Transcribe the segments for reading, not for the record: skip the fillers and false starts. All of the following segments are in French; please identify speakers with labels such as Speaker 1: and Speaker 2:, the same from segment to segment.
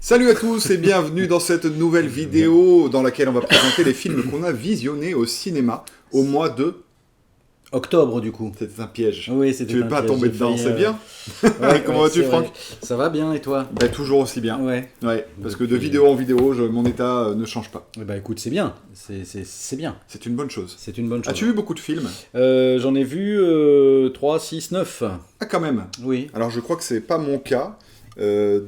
Speaker 1: Salut à tous et bienvenue dans cette nouvelle vidéo dans laquelle on va présenter les films qu'on a visionnés au cinéma au mois de...
Speaker 2: Octobre, du coup.
Speaker 1: C'était un piège.
Speaker 2: Oui, c'était
Speaker 1: Tu
Speaker 2: un
Speaker 1: veux pas
Speaker 2: piège,
Speaker 1: tomber
Speaker 2: j'ai
Speaker 1: dedans,
Speaker 2: failli,
Speaker 1: c'est bien.
Speaker 2: Ouais,
Speaker 1: Comment vas-tu,
Speaker 2: c'est vrai.
Speaker 1: Franck?
Speaker 2: Ça va bien, et toi?
Speaker 1: Ben, toujours aussi bien.
Speaker 2: Ouais.
Speaker 1: Ouais, parce que de
Speaker 2: Depuis-
Speaker 1: vidéo en vidéo, mon état ne change pas.
Speaker 2: Eh ben, écoute, c'est bien. C'est bien.
Speaker 1: C'est une bonne chose.
Speaker 2: C'est une bonne chose.
Speaker 1: As-tu vu beaucoup de films?
Speaker 2: J'en ai vu 3, 6, 9.
Speaker 1: Ah, quand même.
Speaker 2: Oui.
Speaker 1: Alors, je crois que c'est pas mon cas. 2,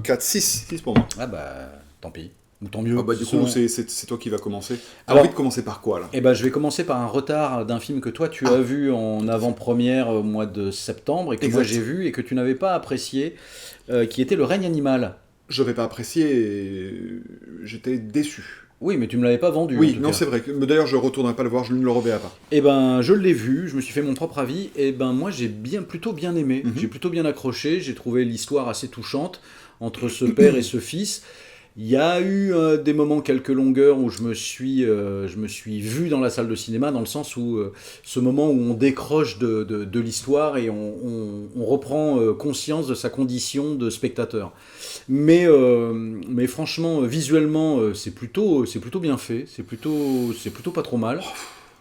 Speaker 1: 4, 6. 6 pour moi.
Speaker 2: Ah bah, tant pis. Ou tant mieux.
Speaker 1: Ah bah, du
Speaker 2: Ce
Speaker 1: coup,
Speaker 2: sont-
Speaker 1: c'est toi qui vas commencer. T'as
Speaker 2: Alors-
Speaker 1: envie de commencer par quoi, là?
Speaker 2: Eh ben, je vais commencer par un retard d'un film que toi, tu as vu en avant-première au mois de septembre, et que moi
Speaker 1: Exact.
Speaker 2: j'ai vu, et que tu n'avais pas apprécié, qui était Le règne animal.
Speaker 1: Je vais pas apprécier et j'étais déçu.
Speaker 2: Oui, mais tu me l'avais pas vendu. en
Speaker 1: Oui,
Speaker 2: tout
Speaker 1: non,
Speaker 2: cas.
Speaker 1: c'est vrai. Mais d'ailleurs, je retournerai pas le voir, je ne le reverrai pas.
Speaker 2: Eh ben, je l'ai vu, je me suis fait mon propre avis, et ben moi j'ai plutôt bien aimé,
Speaker 1: Mhm.
Speaker 2: j'ai plutôt bien accroché, j'ai trouvé l'histoire assez touchante entre ce père et ce fils. Il y a eu des moments, quelques longueurs où je me suis vu dans la salle de cinéma, dans le sens où ce moment où on décroche de l'histoire et on reprend conscience de sa condition de spectateur. Mais franchement, visuellement, c'est plutôt bien fait, c'est plutôt pas trop mal.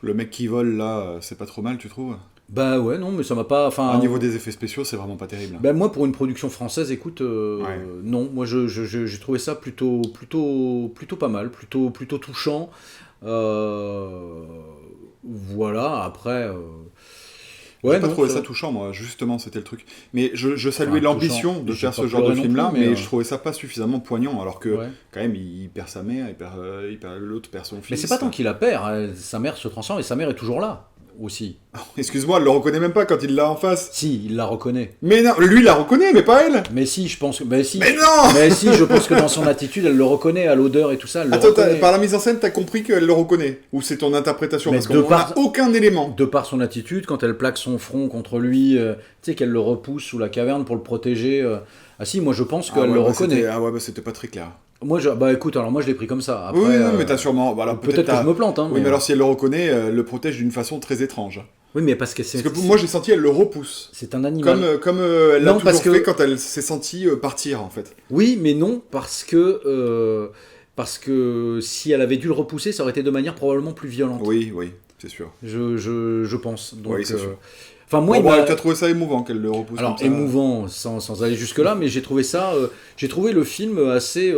Speaker 1: Le mec qui vole, là, c'est pas trop mal, tu trouves?
Speaker 2: Bah ouais, non, mais ça m'a pas. Enfin,
Speaker 1: Au niveau des effets spéciaux, c'est vraiment pas terrible.
Speaker 2: bah moi, pour une production française, écoute,
Speaker 1: Ouais.
Speaker 2: non, moi j'ai trouvé ça plutôt pas mal, plutôt touchant. Voilà, après.
Speaker 1: J'ai
Speaker 2: Ouais,
Speaker 1: pas
Speaker 2: non,
Speaker 1: trouvé ça touchant, moi, justement, c'était le truc. Mais je saluais
Speaker 2: Enfin,
Speaker 1: l'ambition
Speaker 2: touchant.
Speaker 1: de
Speaker 2: J'ai
Speaker 1: faire
Speaker 2: pas
Speaker 1: ce genre de
Speaker 2: pleuré non
Speaker 1: film-là,
Speaker 2: plus,
Speaker 1: mais
Speaker 2: mais,
Speaker 1: je trouvais ça pas suffisamment poignant, alors que,
Speaker 2: Ouais.
Speaker 1: quand même, il perd sa mère, l'autre perd son fils.
Speaker 2: Mais c'est pas tant qu'il la perd, sa mère se transforme et sa mère est toujours là aussi.
Speaker 1: Excuse-moi, elle le reconnaît même pas quand il l'a en face.
Speaker 2: Si, il la reconnaît.
Speaker 1: Mais non, lui, il la reconnaît, mais pas elle.
Speaker 2: Mais si, je pense que. Mais si,
Speaker 1: Mais non.
Speaker 2: mais si, je pense que dans son attitude, elle le reconnaît à l'odeur et tout ça. Elle le
Speaker 1: Attends,
Speaker 2: reconnaît.
Speaker 1: par la mise en scène, t'as compris qu'elle le reconnaît? Ou c'est ton interprétation?
Speaker 2: Mais
Speaker 1: Parce
Speaker 2: de
Speaker 1: qu'on
Speaker 2: par-
Speaker 1: n'a aucun élément.
Speaker 2: De par son attitude, quand elle plaque son front contre lui, tu sais, qu'elle le repousse sous la caverne pour le protéger. Ah si, moi je pense qu'elle le reconnaît.
Speaker 1: Ah ouais, bah c'était pas très clair.
Speaker 2: Moi, bah écoute, alors moi je l'ai pris comme ça. Après,
Speaker 1: Oui, oui, mais t'as sûrement... Voilà,
Speaker 2: peut-être que je me plante, hein.
Speaker 1: Oui, mais alors si elle le reconnaît, elle le protège d'une façon très étrange.
Speaker 2: Oui, mais parce que c'est.
Speaker 1: Parce que moi j'ai senti elle le repousse.
Speaker 2: C'est un animal.
Speaker 1: Comme elle l'a
Speaker 2: Non, parce
Speaker 1: toujours
Speaker 2: que-
Speaker 1: fait quand elle s'est sentie partir en fait.
Speaker 2: Oui, mais non, parce que si elle avait dû le repousser, ça aurait été de manière probablement plus violente.
Speaker 1: Oui, oui, c'est sûr.
Speaker 2: Je pense. Donc,
Speaker 1: Oui, c'est sûr.
Speaker 2: Enfin, moi,
Speaker 1: Bon,
Speaker 2: il m'a-
Speaker 1: t'as trouvé ça émouvant qu'elle le repousse
Speaker 2: Alors
Speaker 1: comme ça.
Speaker 2: émouvant, sans aller jusque là, mais j'ai trouvé ça, j'ai trouvé le film assez,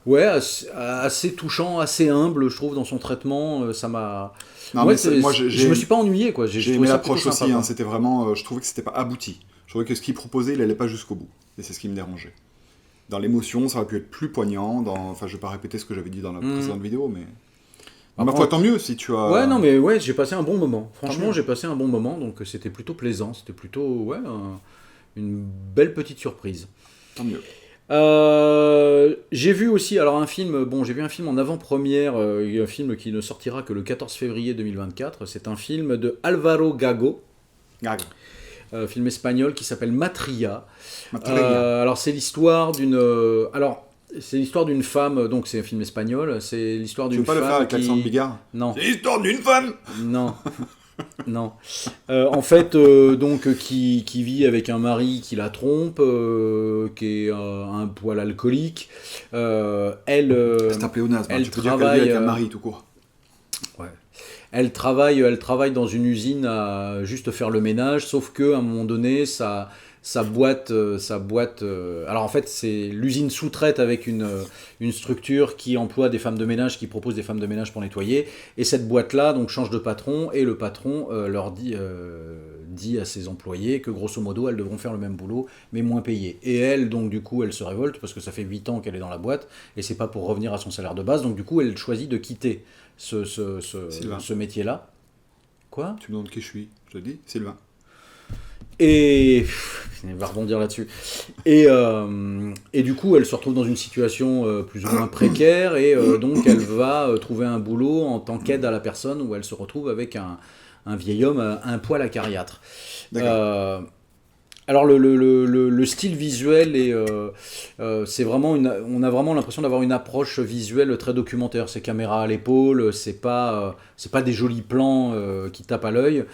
Speaker 2: ouais, assez touchant, assez humble, je trouve, dans son traitement. Ça m'a.
Speaker 1: Non,
Speaker 2: Ouais,
Speaker 1: mais moi
Speaker 2: je me suis pas ennuyé, quoi.
Speaker 1: j'ai
Speaker 2: trouvé
Speaker 1: aimé
Speaker 2: ça
Speaker 1: l'approche
Speaker 2: plutôt
Speaker 1: aussi,
Speaker 2: sympa,
Speaker 1: hein,
Speaker 2: quoi.
Speaker 1: c'était vraiment... je trouvais que c'était pas abouti. Je trouvais que ce qu'il proposait, il allait pas jusqu'au bout. Et c'est ce qui me dérangeait. Dans l'émotion, ça aurait pu être plus poignant. Enfin, je vais pas répéter ce que j'avais dit dans la précédente vidéo, mais... Ma
Speaker 2: Après,
Speaker 1: foi, tant mieux si tu as...
Speaker 2: Ouais, non, mais ouais, j'ai passé un bon moment. Franchement,
Speaker 1: mieux.
Speaker 2: j'ai passé un bon moment, donc c'était plutôt plaisant. C'était plutôt, ouais, une belle petite surprise.
Speaker 1: Tant mieux.
Speaker 2: J'ai vu aussi, alors un film, bon, j'ai vu un film en avant-première, un film qui ne sortira que le 14 février 2024. C'est un film de Alvaro Gago,
Speaker 1: Gag.
Speaker 2: film espagnol qui s'appelle Matria.
Speaker 1: Matria.
Speaker 2: Alors c'est l'histoire d'une, c'est l'histoire d'une femme, donc c'est un film espagnol. C'est l'histoire
Speaker 1: Tu
Speaker 2: d'une
Speaker 1: veux pas le faire
Speaker 2: femme
Speaker 1: avec l'accent de
Speaker 2: qui,
Speaker 1: Bigard?
Speaker 2: non,
Speaker 1: C'est l'histoire d'une femme.
Speaker 2: non. Non. En fait, donc, qui vit avec un mari qui la trompe, qui est un poil alcoolique. Elle,
Speaker 1: C'est un pléonasme, hein,
Speaker 2: elle
Speaker 1: tu peux dire qu'elle vit
Speaker 2: travaille,
Speaker 1: avec un mari tout court.
Speaker 2: ouais. Elle travaille dans une usine à juste faire le ménage, sauf que à un moment donné, sa boîte. Alors en fait, c'est l'usine sous-traite avec une structure qui emploie des femmes de ménage, qui propose des femmes de ménage pour nettoyer. Et cette boîte-là donc change de patron, et le patron leur dit à ses employés que grosso modo, elles devront faire le même boulot, mais moins payées. Et elle, donc du coup, elle se révolte parce que ça fait 8 ans qu'elle est dans la boîte, et c'est pas pour revenir à son salaire de base. Donc du coup, elle choisit de quitter
Speaker 1: Sylvain.
Speaker 2: ce métier-là. Quoi?
Speaker 1: Tu me demandes qui je suis, je te dis, Sylvain.
Speaker 2: Et il va rebondir là-dessus. Et du coup, elle se retrouve dans une situation plus ou moins précaire, et donc elle va trouver un boulot en tant qu'aide à la personne, où elle se retrouve avec un vieil homme, un poil acariâtre. Alors le style visuel c'est vraiment on a vraiment l'impression d'avoir une approche visuelle très documentaire. C'est caméra à l'épaule, c'est pas des jolis plans qui tapent à l'œil.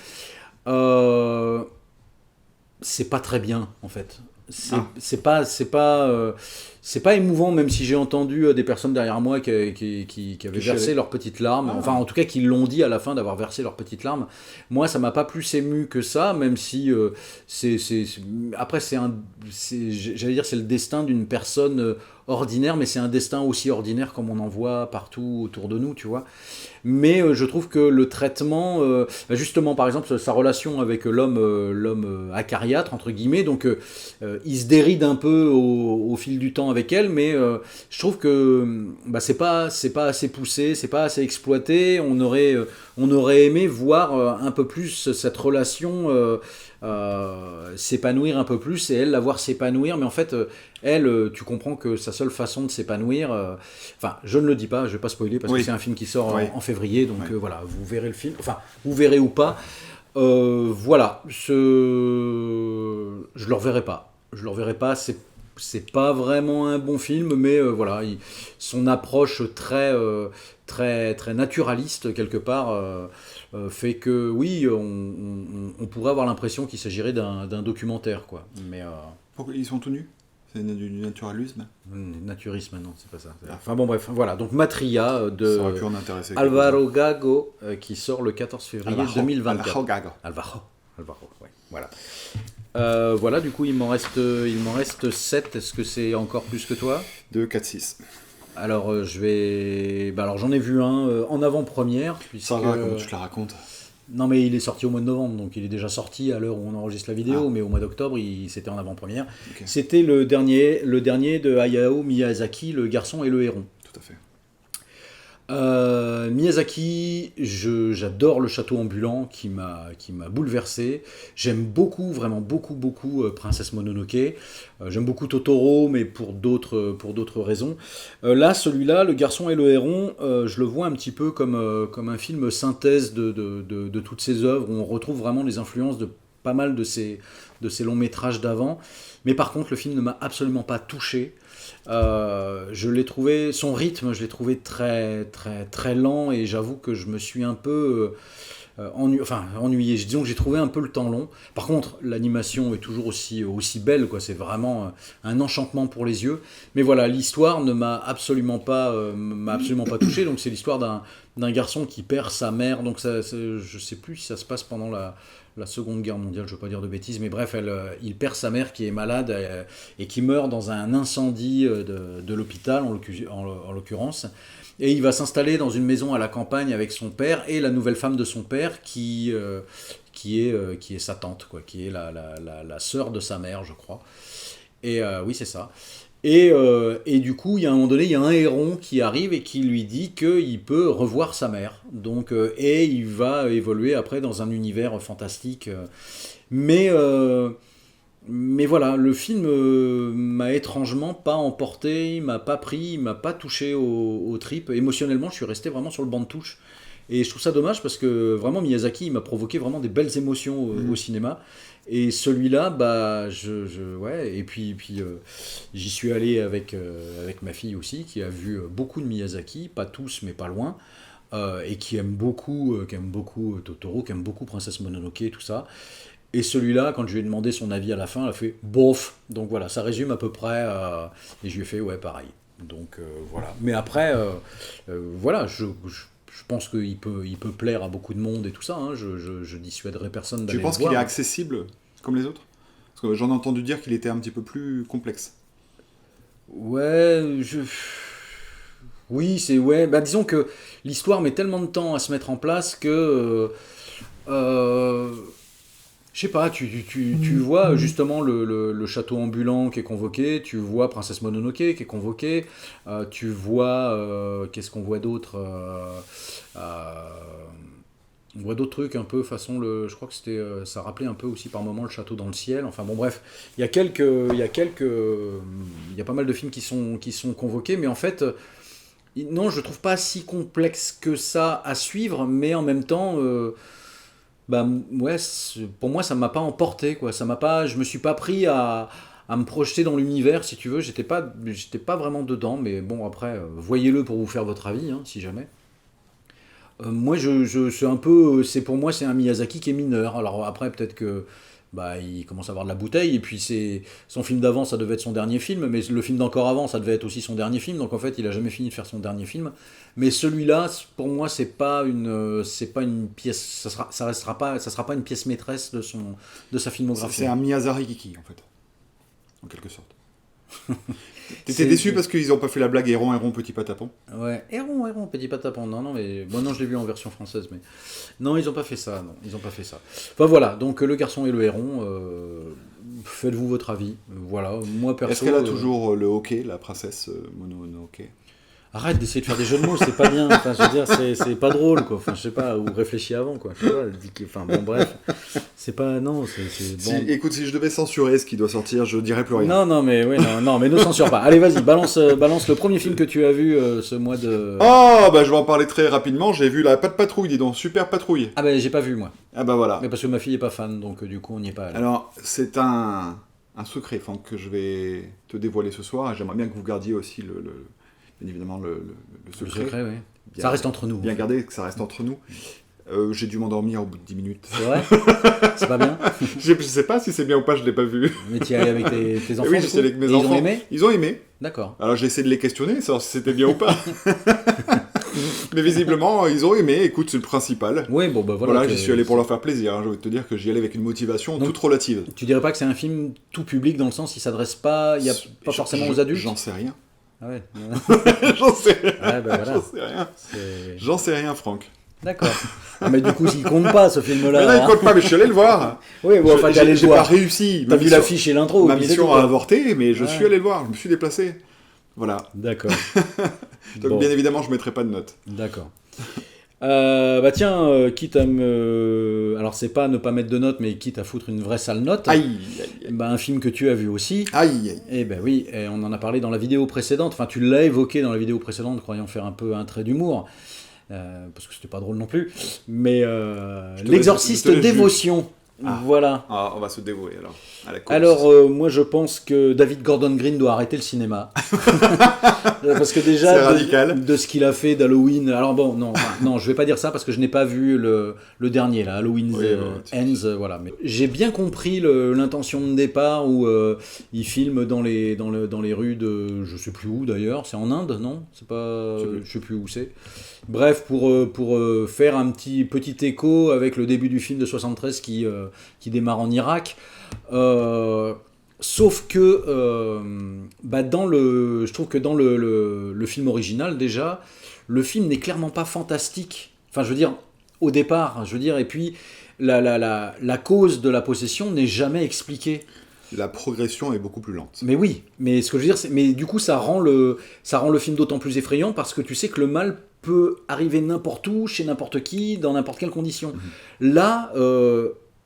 Speaker 2: C'est pas très bien en fait. C'est pas c'est pas émouvant, même si j'ai entendu des personnes derrière moi qui avaient versé leurs petites larmes, enfin en tout cas qui l'ont dit à la fin d'avoir versé leurs petites larmes. Moi, ça m'a pas plus ému que ça, même si après j'allais dire c'est le destin d'une personne ordinaire, mais c'est un destin aussi ordinaire comme on en voit partout autour de nous, tu vois. Mais je trouve que le traitement, justement par exemple sa relation avec l'homme acariâtre entre guillemets, donc il se déride un peu au fil du temps avec elle, mais je trouve que c'est pas assez poussé, c'est pas assez exploité. On aurait aimé voir un peu plus cette relation s'épanouir un peu plus et elle la voir s'épanouir, mais en fait elle, tu comprends que sa seule façon de s'épanouir, enfin je ne le dis pas, je vais pas spoiler parce que c'est un film qui sort en février, donc voilà, vous verrez le film, enfin vous verrez ou pas, voilà, je le reverrai pas, c'est pas vraiment un bon film, mais voilà, son approche très naturaliste quelque part fait que oui, on pourrait avoir l'impression qu'il s'agirait d'un documentaire, quoi. Mais
Speaker 1: Pourquoi ils sont tout nus? C'est du naturalisme?
Speaker 2: Naturisme, non, c'est pas ça. Enfin bon, bref, voilà. Donc Matria de
Speaker 1: Ça aurait pu en intéresser
Speaker 2: Alvaro Gago qui sort le 14 février 2024.
Speaker 1: Alvaro Gago.
Speaker 2: Alvaro, ouais, voilà. Voilà, du coup, il m'en reste 7. Est-ce que c'est encore plus que toi?
Speaker 1: 2, 4, 6.
Speaker 2: Alors, alors j'en ai vu un en avant-première.
Speaker 1: Ça va, comment tu te la racontes?
Speaker 2: Non, mais il est sorti au mois de novembre, donc il est déjà sorti à l'heure où on enregistre la vidéo, mais au mois d'octobre, c'était en avant-première. Okay. C'était le dernier de Hayao Miyazaki, Le garçon et le héron.
Speaker 1: Tout à fait.
Speaker 2: Miyazaki, j'adore Le château ambulant qui m'a bouleversé. J'aime beaucoup, vraiment beaucoup Princesse Mononoke. J'aime beaucoup Totoro, mais pour d'autres raisons. Là, celui-là, Le garçon et le héron, je le vois un petit peu comme un film synthèse de toutes ses œuvres, où on retrouve vraiment les influences de pas mal de ces longs métrages d'avant. Mais par contre, le film ne m'a absolument pas touché. Je l'ai trouvé, son rythme, je l'ai trouvé très très très lent, et j'avoue que je me suis un peu ennuyé. Disons que j'ai trouvé un peu le temps long. Par contre, l'animation est toujours aussi belle, quoi. C'est vraiment un enchantement pour les yeux. Mais voilà, l'histoire ne m'a absolument pas touché. Donc c'est l'histoire d'un garçon qui perd sa mère. Donc je sais plus si ça se passe pendant la Seconde Guerre mondiale, je ne veux pas dire de bêtises, mais bref, il perd sa mère qui est malade et qui meurt dans un incendie de l'hôpital, en l'occurrence. Et il va s'installer dans une maison à la campagne avec son père et la nouvelle femme de son père qui est sa tante, quoi, qui est la sœur de sa mère, je crois. Et oui, c'est ça. Et du coup, il y a un moment donné, il y a un héron qui arrive et qui lui dit qu'il peut revoir sa mère. Donc, et il va évoluer après dans un univers fantastique. Mais voilà, le film m'a étrangement pas emporté, il m'a pas pris, il m'a pas touché aux tripes. Émotionnellement, je suis resté vraiment sur le banc de touche. Et je trouve ça dommage parce que vraiment Miyazaki, il m'a provoqué vraiment des belles émotions au cinéma. Et celui-là, ouais. Et puis j'y suis allé avec ma fille aussi, qui a vu beaucoup de Miyazaki, pas tous, mais pas loin, et qui aime beaucoup Totoro, qui aime beaucoup Princesse Mononoke et tout ça. Et celui-là, quand je lui ai demandé son avis à la fin, elle a fait bof. Donc voilà, ça résume à peu près. Et je lui ai fait ouais, pareil. Donc voilà. Mais après, voilà, je pense qu'il peut plaire à beaucoup de monde et tout ça. Hein. Je dissuaderai personne d'aller le voir.
Speaker 1: Tu penses qu'il est accessible comme les autres? Parce que j'en ai entendu dire qu'il était un petit peu plus complexe.
Speaker 2: Ouais, oui, c'est ouais. Bah, disons que l'histoire met tellement de temps à se mettre en place que je sais pas, tu vois justement le château ambulant qui est convoqué, tu vois Princesse Mononoke qui est convoquée, tu vois, qu'est-ce qu'on voit d'autre, on voit d'autres trucs un peu façon, je crois que c'était, ça rappelait un peu aussi par moments le château dans le ciel, enfin bon bref, il y a pas mal de films qui sont convoqués, mais en fait, non, je le trouve pas si complexe que ça à suivre, mais en même temps... ouais, pour moi ça m'a pas emporté, quoi. Je me suis pas pris à me projeter dans l'univers, si tu veux. J'étais pas vraiment dedans, mais bon, après voyez-le pour vous faire votre avis, hein, si jamais. Moi c'est pour moi c'est un Miyazaki qui est mineur. Alors après peut-être que bah, il commence à avoir de la bouteille, et puis son film d'avant, ça devait être son dernier film, mais le film d'encore avant, ça devait être aussi son dernier film, donc en fait, il a jamais fini de faire son dernier film. Mais celui-là, pour moi, c'est pas une pièce, ça sera pas une pièce maîtresse de sa filmographie.
Speaker 1: C'est un Miyazaki Kiki, en fait, en quelque sorte. T'étais déçu parce qu'ils ont pas fait la blague Héron, Héron, petit patapon?
Speaker 2: Ouais, Héron, petit patapon. Non, mais bon, non, je l'ai vu en version française, mais non, ils ont pas fait ça. Non, ils ont pas fait ça. Enfin voilà, donc Le Garçon et le Héron, faites-vous votre avis. Voilà, moi perso.
Speaker 1: Est-ce qu'elle a toujours le hockey, la princesse Mononoke?
Speaker 2: Arrête d'essayer de faire des jeux de mots, c'est pas bien. Enfin, je veux dire, c'est pas drôle, quoi. Enfin, je sais pas, ou réfléchis avant, quoi. Je sais pas, enfin, bon, bref. C'est pas. Non, c'est bon.
Speaker 1: Écoute, si je devais censurer ce qui doit sortir, je dirais plus rien.
Speaker 2: Non, mais oui, non, mais ne censure pas. Allez, vas-y, balance le premier film que tu as vu ce mois de.
Speaker 1: Oh, bah je vais en parler très rapidement. J'ai vu la Pas de Patrouille, dis donc, Super Patrouille.
Speaker 2: Ah, bah j'ai pas vu, moi.
Speaker 1: Ah, bah voilà.
Speaker 2: Mais parce que ma fille est pas fan, donc du coup, on n'y est pas allé.
Speaker 1: Alors, c'est un secret, Franck, que je vais te dévoiler ce soir. J'aimerais bien que vous gardiez aussi bien évidemment le secret.
Speaker 2: Le secret, oui.
Speaker 1: Bien,
Speaker 2: ça reste entre nous.
Speaker 1: Bien gardé, que ça reste entre nous. J'ai dû m'endormir au bout de 10 minutes.
Speaker 2: C'est vrai? C'est pas bien?
Speaker 1: Je sais pas si c'est bien ou pas, je l'ai pas vu.
Speaker 2: Mais tu y es allé avec tes enfants?
Speaker 1: Oui, j'y suis allé avec mes enfants.
Speaker 2: Ils ont aimé?
Speaker 1: Ils ont aimé.
Speaker 2: D'accord.
Speaker 1: Alors j'ai essayé de les questionner, savoir si c'était bien ou pas. Mais visiblement, ils ont aimé. Écoute, c'est le principal.
Speaker 2: Oui, bon, bah voilà.
Speaker 1: J'y suis allé pour leur faire plaisir. Hein. Je vais te dire que j'y allais avec une motivation toute relative.
Speaker 2: Tu dirais pas que c'est un film tout public dans le sens il s'adresse pas, il y a pas forcément aux adultes?
Speaker 1: J'en sais rien.
Speaker 2: Ah ouais.
Speaker 1: J'en sais rien.
Speaker 2: Ah bah voilà.
Speaker 1: J'en sais rien. J'en sais rien, Franck.
Speaker 2: D'accord. Ah, mais du coup, il compte pas ce film-là.
Speaker 1: Mais là, il compte pas, mais je suis allé le voir.
Speaker 2: Oui, bon, enfin,
Speaker 1: j'ai pas réussi.
Speaker 2: T'as vu l'affiche et l'intro.
Speaker 1: Ma mission a avorté, mais je suis allé le voir. Je me suis déplacé. Voilà.
Speaker 2: D'accord.
Speaker 1: Donc, bien évidemment, je mettrai pas de notes.
Speaker 2: D'accord. Bah tiens, quitte à me... Alors c'est pas ne pas mettre de notes, mais quitte à foutre une vraie sale note.
Speaker 1: Aïe.
Speaker 2: Bah, un film que tu as vu aussi.
Speaker 1: Aïe.
Speaker 2: Eh ben oui, et on en a parlé dans la vidéo précédente. Enfin, tu l'as évoqué dans la vidéo précédente, croyant faire un peu un trait d'humour. Parce que c'était pas drôle non plus. Mais L'Exorciste Dévotion.
Speaker 1: Ah.
Speaker 2: Voilà.
Speaker 1: Ah, on va se dévouer alors.
Speaker 2: Alors, moi je pense que David Gordon Green doit arrêter le cinéma. Parce que déjà, de ce qu'il a fait d'Halloween. Alors bon, non, je vais pas dire ça parce que je n'ai pas vu le dernier, là, Halloween Ends. Voilà. Mais j'ai bien compris l'intention de départ où il filme dans les rues de. Je sais plus où d'ailleurs. C'est en Inde, non? C'est pas. Je sais plus où c'est. Bref, pour faire un petit écho avec le début du film de 73 qui démarre en Irak. Sauf que je trouve que dans le film original déjà, le film n'est clairement pas fantastique. Enfin, je veux dire, au départ, et puis la cause de la possession n'est jamais expliquée.
Speaker 1: La progression est beaucoup plus lente.
Speaker 2: Mais oui, mais ce que je veux dire, mais du coup, ça rend le film d'autant plus effrayant parce que tu sais que le mal peut arriver n'importe où, chez n'importe qui, dans n'importe quelle condition. Là,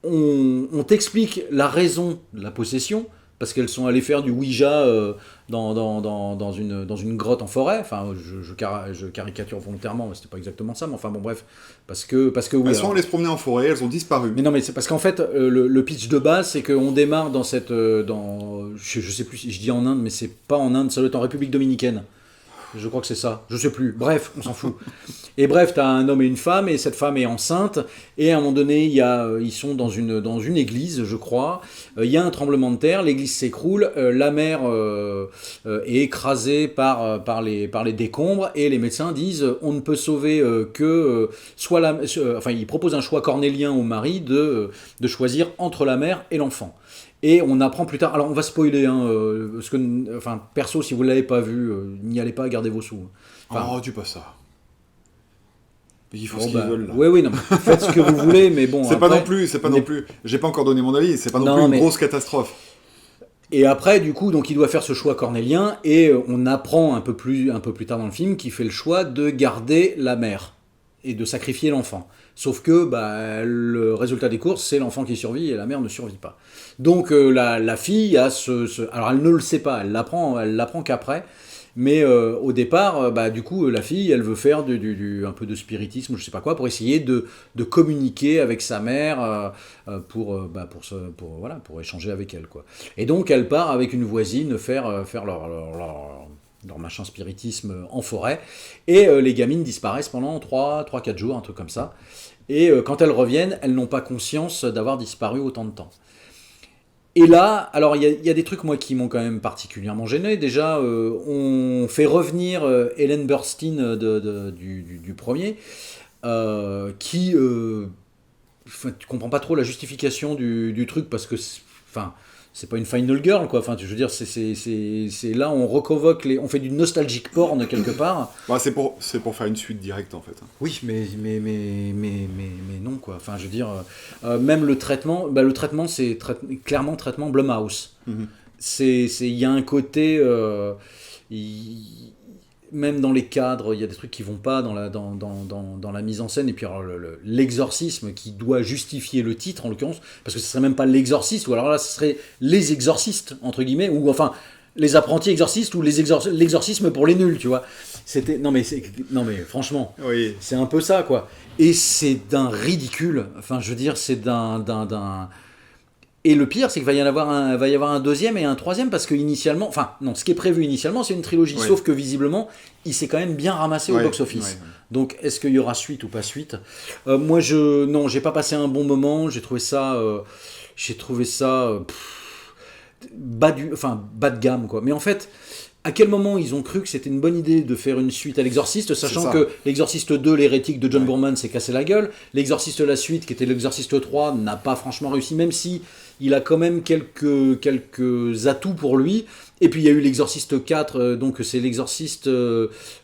Speaker 2: on t'explique la raison de la possession, parce qu'elles sont allées faire du Ouija dans une grotte en forêt. Enfin, je caricature volontairement, mais c'était pas exactement ça, mais enfin bon, bref. Parce que oui.
Speaker 1: Elles sont allées se promener en forêt, elles ont disparu.
Speaker 2: Mais non, mais c'est parce qu'en fait, le pitch de base, c'est qu'on démarre dans cette. Je sais plus si je dis en Inde, mais c'est pas en Inde, ça doit être en République dominicaine. Je crois que c'est ça, je sais plus. Bref, on s'en fout. Et bref, t'as un homme et une femme, et cette femme est enceinte, et à un moment donné, ils sont dans une église, je crois. Il y a un tremblement de terre, l'église s'écroule, la mère est écrasée par les décombres, et les médecins disent on ne peut sauver que enfin, ils proposent un choix cornélien au mari de choisir entre la mère et l'enfant. Et on apprend plus tard. Alors on va spoiler, parce que, enfin, perso, si vous l'avez pas vu, n'y allez pas, gardez vos sous.
Speaker 1: Enfin, dis pas ça. Ils font ce qu'ils veulent là.
Speaker 2: Oui, non, faites ce que vous voulez, mais bon.
Speaker 1: C'est pas non plus. J'ai pas encore donné mon avis. C'est pas non plus une grosse catastrophe.
Speaker 2: Et après, du coup, donc il doit faire ce choix cornélien, et on apprend un peu plus tard dans le film qu'il fait le choix de garder la mère et de sacrifier l'enfant. Sauf que le résultat des courses, c'est l'enfant qui survit et la mère ne survit pas. Donc la fille a alors elle ne le sait pas, elle l'apprend qu'après. Mais au départ, du coup, la fille, elle veut faire un peu de spiritisme, je sais pas quoi, pour essayer de communiquer avec sa mère pour échanger avec elle, quoi. Et donc elle part avec une voisine faire leur machin spiritisme en forêt, et les gamines disparaissent pendant 3-4 jours, un truc comme ça. Et quand elles reviennent, elles n'ont pas conscience d'avoir disparu autant de temps. Et là, alors il y a des trucs moi qui m'ont quand même particulièrement gêné. Déjà, on fait revenir Ellen Burstyn du premier, qui, enfin, tu comprends pas trop la justification du truc parce que, enfin, c'est pas une final girl quoi. Enfin, je veux dire, c'est là on reconvoque on fait du nostalgic porn quelque part.
Speaker 1: Bah, c'est pour faire une suite directe en fait.
Speaker 2: Oui, mais non quoi. Enfin, je veux dire, même le traitement, c'est clairement traitement Blumhouse.
Speaker 1: Mhm.
Speaker 2: Il y a un côté, même dans les cadres, il y a des trucs qui vont pas dans la mise en scène. Et puis alors, l'exorcisme qui doit justifier le titre en l'occurrence, parce que ce serait même pas l'exorciste, ou alors là, ce serait les exorcistes entre guillemets, ou enfin les apprentis exorcistes ou l'exorcisme pour les nuls, tu vois. Non mais franchement,
Speaker 1: Oui.
Speaker 2: c'est un peu ça quoi. Et c'est d'un ridicule. Enfin, je veux dire, c'est d'un. Et le pire, c'est qu'il va y avoir un deuxième et un troisième parce que initialement, enfin non, ce qui est prévu initialement, c'est une trilogie.
Speaker 1: Ouais.
Speaker 2: Sauf que visiblement, il s'est quand même bien ramassé au
Speaker 1: Ouais,
Speaker 2: box-office.
Speaker 1: ouais.
Speaker 2: Donc, est-ce qu'il y aura suite ou pas suite? Moi, non, j'ai pas passé un bon moment. J'ai trouvé ça, bas de gamme quoi. Mais en fait, à quel moment ils ont cru que c'était une bonne idée de faire une suite à l'Exorciste, sachant que l'Exorciste 2, l'hérétique de John Boorman, s'est cassé la gueule. L'Exorciste la suite, qui était l'Exorciste 3, n'a pas franchement réussi, même si il a quand même quelques atouts pour lui. Et puis il y a eu l'Exorciste 4, donc c'est l'Exorciste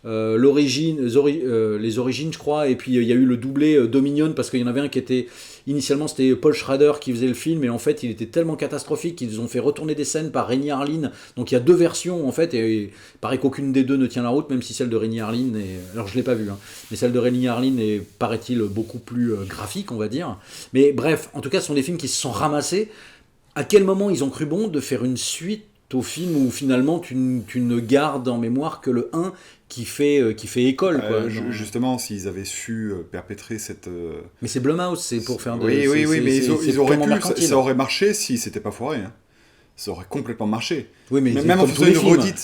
Speaker 2: les origines, je crois. Et puis il y a eu le doublé Dominion, parce qu'il y en avait un qui était... Initialement, c'était Paul Schrader qui faisait le film, et en fait, il était tellement catastrophique qu'ils ont fait retourner des scènes par Renny Harlin. Donc il y a deux versions, en fait, et il paraît qu'aucune des deux ne tient la route, même si celle de Renny Harlin est... Alors je l'ai pas vue, hein, mais celle de Renny Harlin est, paraît-il, beaucoup plus graphique, on va dire. Mais bref, en tout cas, ce sont des films qui se sont ramassés. À quel moment ils ont cru bon de faire une suite au film où finalement tu ne gardes en mémoire que le 1 qui fait école quoi.
Speaker 1: Justement, s'ils avaient su perpétrer cette...
Speaker 2: Mais c'est Blumhouse, c'est pour faire de...
Speaker 1: Oui, mais ils auraient pu, ça aurait marché si c'était pas foiré. Hein. Ça aurait complètement marché.
Speaker 2: Oui, mais
Speaker 1: même en faisant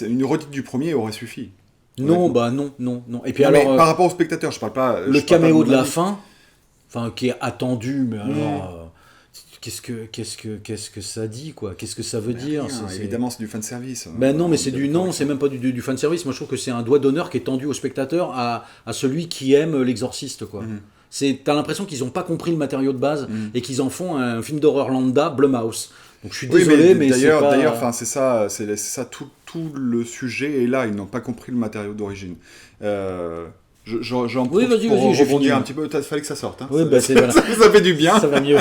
Speaker 1: une redite du premier aurait suffi.
Speaker 2: Non, bah non. Et puis
Speaker 1: non,
Speaker 2: alors...
Speaker 1: par rapport au spectateur, je parle pas...
Speaker 2: Le caméo de la fin, enfin, qui est attendu, mais alors... Qu'est-ce que ça dit quoi? Qu'est-ce que ça veut dire?
Speaker 1: Évidemment, c'est du fanservice.
Speaker 2: Ben non, mais c'est même pas du fanservice. Moi, je trouve que c'est un doigt d'honneur qui est tendu au spectateur à celui qui aime l'exorciste quoi. T'as l'impression qu'ils n'ont pas compris le matériau de base et qu'ils en font un film d'horreur lambda Blumhouse. Donc je suis désolé, mais
Speaker 1: d'ailleurs,
Speaker 2: c'est pas...
Speaker 1: D'ailleurs, c'est ça tout le sujet est là. Ils n'ont pas compris le matériau d'origine. J'en profite pour rebondir un petit peu. Il fallait que ça sorte. Hein.
Speaker 2: Oui,
Speaker 1: ça fait du bien.
Speaker 2: Ça va mieux.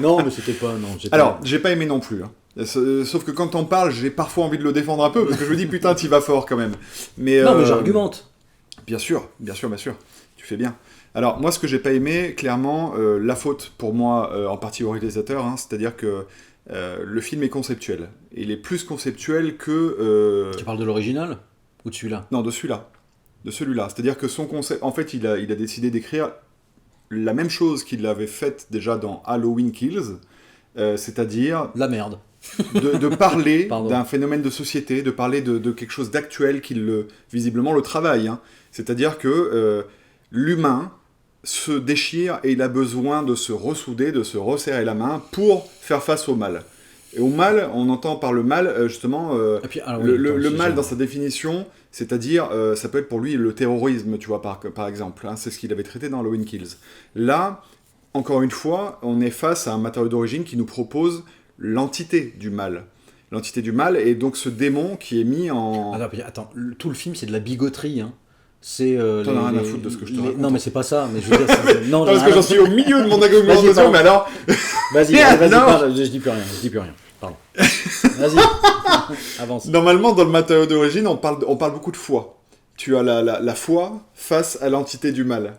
Speaker 2: Non, mais c'était pas... Non,
Speaker 1: alors, j'ai pas aimé non plus. Hein. Sauf que quand on parle, j'ai parfois envie de le défendre un peu, parce que je me dis, putain, t'y vas fort quand même.
Speaker 2: Non, mais j'argumente.
Speaker 1: Bien sûr. Tu fais bien. Alors, moi, ce que j'ai pas aimé, clairement, la faute, pour moi, en partie au réalisateur, hein, c'est-à-dire que le film est conceptuel. Il est plus conceptuel que...
Speaker 2: Tu parles de l'original ou de celui-là?
Speaker 1: Non, de celui-là. C'est-à-dire que son concept... En fait, il a décidé d'écrire la même chose qu'il avait faite déjà dans Halloween Kills, c'est-à-dire...
Speaker 2: La merde.
Speaker 1: de parler d'un phénomène de société, de parler de quelque chose d'actuel qui, visiblement, le travaille. Hein. C'est-à-dire que l'humain se déchire et il a besoin de se ressouder, de se resserrer la main pour faire face au mal. Et au mal, on entend par le mal, justement, le mal dans sa définition, c'est-à-dire, ça peut être pour lui le terrorisme, tu vois, par exemple. Hein, c'est ce qu'il avait traité dans Halloween Kills. Là, encore une fois, on est face à un matériau d'origine qui nous propose l'entité du mal. L'entité du mal, et donc ce démon qui est mis en...
Speaker 2: Attends, tout le film, c'est de la bigoterie, hein. C'est
Speaker 1: t'en as rien à foutre de ce que je te raconte.
Speaker 2: Non, mais c'est pas ça. Mais je veux dire, non,
Speaker 1: parce que j'en suis au milieu de mon argumentation, mais alors...
Speaker 2: Vas-y, parle, je dis plus rien. Pardon. Vas-y, avance.
Speaker 1: Normalement, dans le matériau d'origine, on parle beaucoup de foi. Tu as la foi face à l'entité du mal.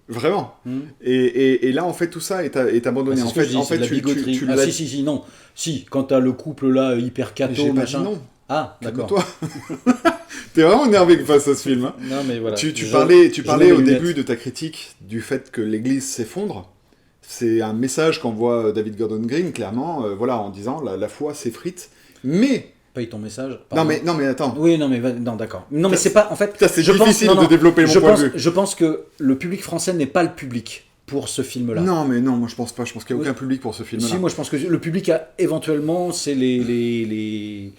Speaker 1: Vraiment. Et là, en fait, tout ça est abandonné.
Speaker 2: En fait, tu non. Si, quand t'as le couple là, hyper catho, machin...
Speaker 1: non.
Speaker 2: Ah, d'accord.
Speaker 1: Toi. T'es vraiment énervé face à ce film. Hein.
Speaker 2: Non, mais voilà.
Speaker 1: Tu parlais au début de ta critique du fait que l'église s'effondre. C'est un message qu'envoie David Gordon Green, clairement, en disant la foi s'effrite. Mais...
Speaker 2: Paye ton message.
Speaker 1: Non mais attends.
Speaker 2: Oui, non, mais d'accord. Non, mais c'est pas... En fait,
Speaker 1: c'est difficile de développer mon point de vue.
Speaker 2: Je pense que le public français n'est pas le public pour ce film-là.
Speaker 1: Non, mais non, moi je pense pas. Je pense qu'il n'y a aucun public pour ce film-là.
Speaker 2: Si, moi je pense que le public, éventuellement, c'est le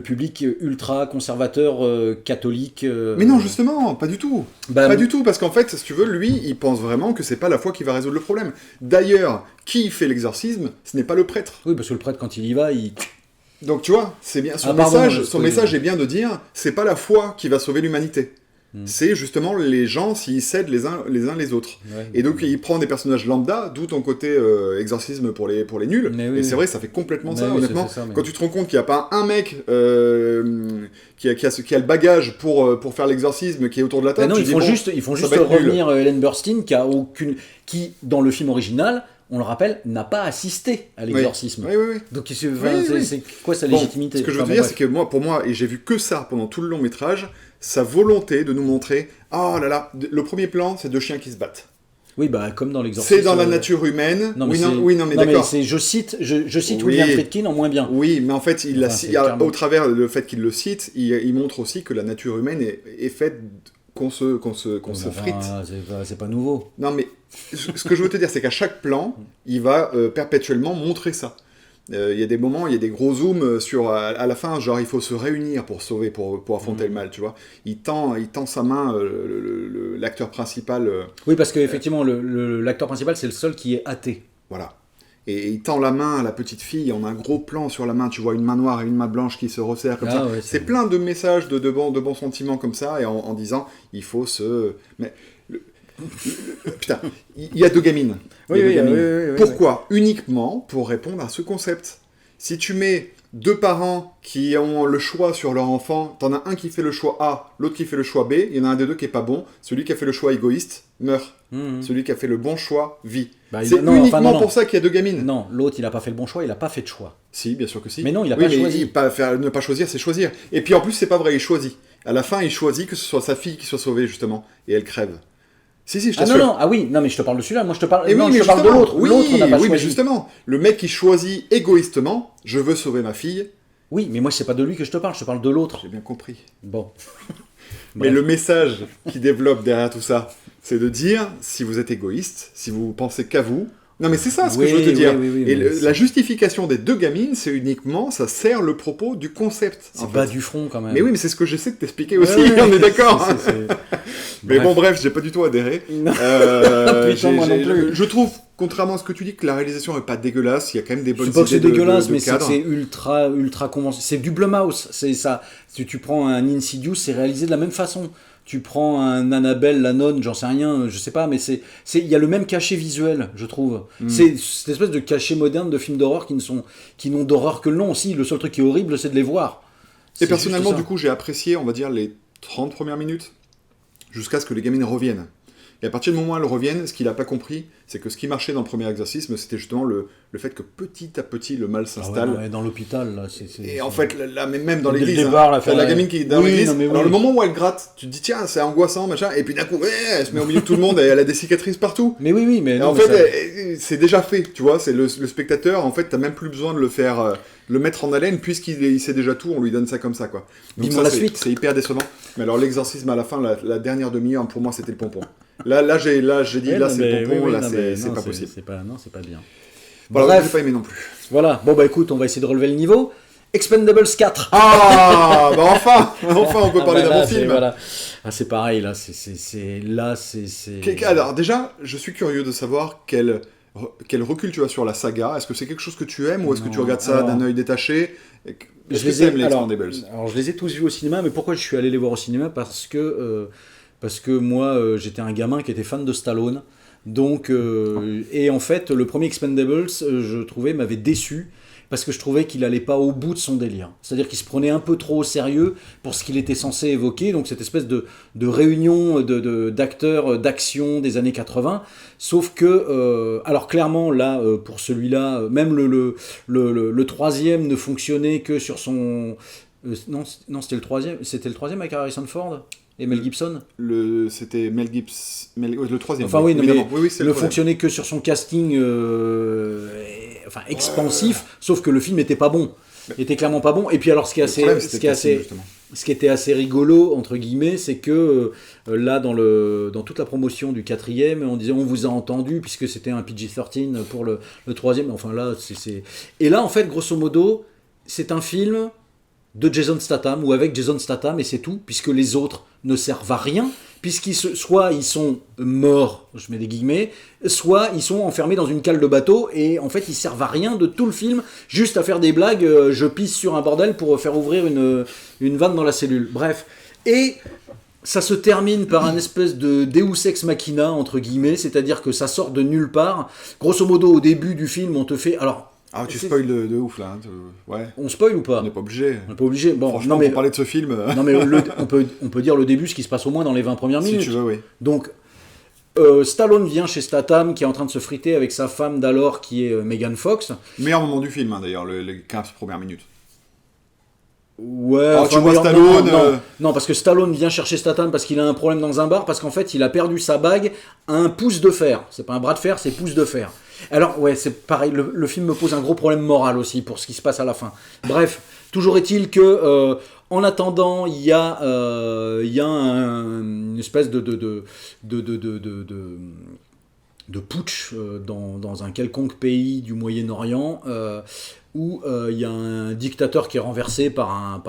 Speaker 2: public ultra conservateur catholique.
Speaker 1: Mais non, justement, pas du tout. Pas du tout, parce qu'en fait, si tu veux, lui, il pense vraiment que c'est pas la foi qui va résoudre le problème. D'ailleurs, qui fait l'exorcisme, ce n'est pas le prêtre.
Speaker 2: Oui, parce que le prêtre, quand il y va, il...
Speaker 1: Donc tu vois, c'est bien. Son message est bien de dire, c'est pas la foi qui va sauver l'humanité. C'est justement les gens s'ils cèdent les uns les autres. Ouais. Et donc il prend des personnages lambda, d'où ton côté exorcisme pour les nuls. Et c'est vrai, ça fait complètement ça, honnêtement. Quand tu te rends compte qu'il n'y a pas un mec qui a le bagage pour faire l'exorcisme qui est autour de la table,
Speaker 2: non, ils font juste revenir Ellen Burstyn qui, dans le film original, on le rappelle, n'a pas assisté à l'exorcisme.
Speaker 1: Oui.
Speaker 2: Donc c'est quoi sa légitimité?
Speaker 1: Ce que je veux dire, c'est que pour moi, et j'ai vu que ça pendant tout le long métrage, sa volonté de nous montrer, oh là là, le premier plan, c'est deux chiens qui se battent.
Speaker 2: Oui, bah comme dans l'exorcisme.
Speaker 1: C'est dans la nature humaine. Mais d'accord.
Speaker 2: Je cite William Friedkin en moins bien.
Speaker 1: Oui, mais en fait, au travers le fait qu'il le cite, il montre aussi que la nature humaine est faite qu'on se frite.
Speaker 2: C'est pas nouveau.
Speaker 1: Non, mais ce que je veux te dire, c'est qu'à chaque plan, il va perpétuellement montrer ça. Il y a des moments, il y a des gros zooms sur à la fin, genre il faut se réunir pour sauver, pour affronter le mal, tu vois. Il tend sa main, l'acteur principal.
Speaker 2: Oui, parce qu'effectivement, l'acteur principal, c'est le seul qui est athée.
Speaker 1: Voilà. Et il tend la main à la petite fille, on a un gros plan sur la main, tu vois une main noire et une main blanche qui se resserrent comme ça. Ouais, c'est plein de messages de bons sentiments comme ça, et en disant, il faut se... Mais, putain, il y a deux gamines. Oui, pourquoi ? Uniquement pour répondre à ce concept. Si tu mets deux parents qui ont le choix sur leur enfant, t'en as un qui fait le choix A, l'autre qui fait le choix B, il y en a un des deux qui est pas bon, celui qui a fait le choix égoïste meurt. Celui qui a fait le bon choix vit. C'est uniquement pour ça qu'il y a deux gamines.
Speaker 2: Non, l'autre il a pas fait le bon choix, il a pas fait de choix.
Speaker 1: Si, bien sûr que si.
Speaker 2: Mais non, il a pas choisi.
Speaker 1: Ne pas choisir, c'est choisir. Et puis en plus, c'est pas vrai, il choisit. À la fin, il choisit que ce soit sa fille qui soit sauvée, justement. Et elle crève. Si, je t'assure.
Speaker 2: Non, mais je te parle de celui-là, moi je te parle, je parle de l'autre. L'autre n'a pas choisi. Mais justement,
Speaker 1: le mec qui choisit égoïstement, je veux sauver ma fille.
Speaker 2: Oui, mais moi c'est pas de lui que je te parle de l'autre.
Speaker 1: J'ai bien compris.
Speaker 2: Bon.
Speaker 1: Mais le message qui développe derrière tout ça, c'est de dire, si vous êtes égoïste, si vous pensez qu'à vous... Non mais c'est ça ce que je veux te dire. Et la justification des deux gamines, c'est uniquement, ça sert le propos du concept.
Speaker 2: C'est bas du front quand même.
Speaker 1: Mais oui, mais c'est ce que j'essaie de t'expliquer aussi, on est d'accord. Mais bon bref, j'ai pas du tout adhéré. Je trouve, contrairement à ce que tu dis, que la réalisation n'est pas dégueulasse, il y a quand même des bonnes idées.
Speaker 2: C'est pas que c'est dégueulasse, mais c'est ultra conventionnel. C'est du Blumhouse, c'est ça. Si tu prends un Insidious, c'est réalisé de la même façon. Tu prends un Annabelle, la nonne, j'en sais rien, je sais pas, mais il y a le même cachet visuel, je trouve. C'est cette espèce de cachet moderne de films d'horreur qui n'ont d'horreur que le nom aussi. Le seul truc qui est horrible, c'est de les voir.
Speaker 1: Et personnellement, du coup, j'ai apprécié, on va dire, les 30 premières minutes, jusqu'à ce que les gamines reviennent. Et à partir du moment où elles reviennent, ce qu'il n'a pas compris, c'est que ce qui marchait dans le premier exorcisme, c'était justement le fait que petit à petit, le mal s'installe.
Speaker 2: Ah ouais, dans l'hôpital, là,
Speaker 1: Et en fait, là, même dans l'église,
Speaker 2: la
Speaker 1: gamine qui est dans l'église, alors le moment où elle gratte, tu te dis, tiens, c'est angoissant, machin, et puis d'un coup, elle se met au milieu de tout le monde, et elle a des cicatrices partout.
Speaker 2: Mais oui, mais...
Speaker 1: En fait, c'est déjà fait, tu vois, c'est le spectateur, en fait, t'as même plus besoin de le faire... le mettre en haleine, puisqu'il sait déjà tout, on lui donne ça comme ça, quoi. Donc ça, c'est hyper décevant. Mais alors, l'exorcisme à la fin, la dernière demi-heure, pour moi, c'était le pompon. Là, j'ai dit, là, c'est le pompon, c'est pas possible.
Speaker 2: C'est pas bien.
Speaker 1: Voilà, j'ai pas aimé non plus.
Speaker 2: Voilà, bon bah écoute, on va essayer de relever le niveau. Expendables 4.
Speaker 1: Ah, bah enfin on peut parler d'un bon film.
Speaker 2: Voilà. Ah, c'est pareil, là,
Speaker 1: Alors déjà, je suis curieux de savoir quel recul tu as sur la saga. Est-ce que c'est quelque chose que tu aimes ou est-ce que tu regardes ça d'un œil détaché?
Speaker 2: Je les ai tous vus au cinéma, mais pourquoi je suis allé les voir au cinéma? Parce que moi, j'étais un gamin qui était fan de Stallone. Donc, et en fait, le premier Expendables, je trouvais, m'avait déçu, parce que je trouvais qu'il allait pas au bout de son délire. C'est-à-dire qu'il se prenait un peu trop au sérieux pour ce qu'il était censé évoquer, donc cette espèce de réunion d'acteurs d'action des années 80, sauf que, alors clairement, là, pour celui-là, même le troisième ne fonctionnait que sur son... non, c'était le troisième avec Harrison Ford et Mel Gibson.
Speaker 1: C'était Mel Gibson, le troisième.
Speaker 2: Enfin oui, mais ne fonctionnait que sur son casting expansif, sauf que le film était pas bon. Il était clairement pas bon. Et puis alors, ce qui est assez ce qui était assez rigolo, entre guillemets, c'est que là, dans toute la promotion du 4e, on disait on vous a entendu, puisque c'était un PG-13 pour le 3e. Enfin là, c'est... Et là, en fait, grosso modo, c'est un film de Jason Statham, ou avec Jason Statham, et c'est tout, puisque les autres ne servent à rien, soit ils sont morts, je mets des guillemets, soit ils sont enfermés dans une cale de bateau, et en fait ils servent à rien de tout le film, juste à faire des blagues, je pisse sur un bordel pour faire ouvrir une vanne dans la cellule. Bref. Et ça se termine par un espèce de Deus Ex Machina, entre guillemets, c'est-à-dire que ça sort de nulle part. Grosso modo, au début du film, on te fait... Alors,
Speaker 1: tu spoil de ouf là. Ouais.
Speaker 2: On spoil ou pas ?
Speaker 1: On n'est pas obligé.
Speaker 2: On n'est pas obligé. Bon,
Speaker 1: franchement, pour parler de ce film.
Speaker 2: Non, mais on peut dire le début, ce qui se passe au moins dans les 20 premières minutes.
Speaker 1: Si tu veux, oui.
Speaker 2: Donc, Stallone vient chez Statham, qui est en train de se friter avec sa femme d'alors, qui est Megan Fox.
Speaker 1: Meilleur moment du film, d'ailleurs, les 15 premières minutes.
Speaker 2: Ouais,
Speaker 1: tu vois Stallone.
Speaker 2: Non, parce que Stallone vient chercher Statham parce qu'il a un problème dans un bar, parce qu'en fait, il a perdu sa bague à un pouce de fer. C'est pas un bras de fer, c'est pouce de fer. Alors, ouais, c'est pareil, le film me pose un gros problème moral aussi pour ce qui se passe à la fin. Bref, toujours est-il que, en attendant, il y a une espèce de putsch dans un quelconque pays du Moyen-Orient où il y a un dictateur qui est renversé par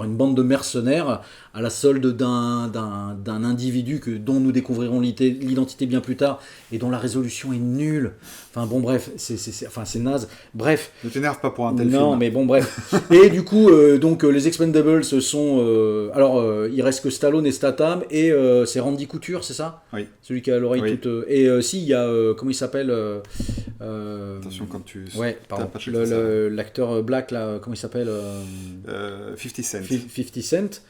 Speaker 2: une bande de mercenaires à la solde d'un individu dont nous découvrirons l'identité bien plus tard et dont la résolution est nulle. Enfin bon bref, c'est naze. Bref.
Speaker 1: Ne t'énerve pas pour un tel film.
Speaker 2: Non mais bon bref. Et du coup, les Expendables sont... il reste que Stallone et Statham et c'est Randy Couture, c'est ça ?
Speaker 1: Oui.
Speaker 2: Celui qui a l'oreille toute... Et si, il y a... comment il s'appelle
Speaker 1: Attention quand tu...
Speaker 2: Ouais, pardon. L'acteur black, là, comment il s'appelle
Speaker 1: 50 Cent.
Speaker 2: 50 Cent.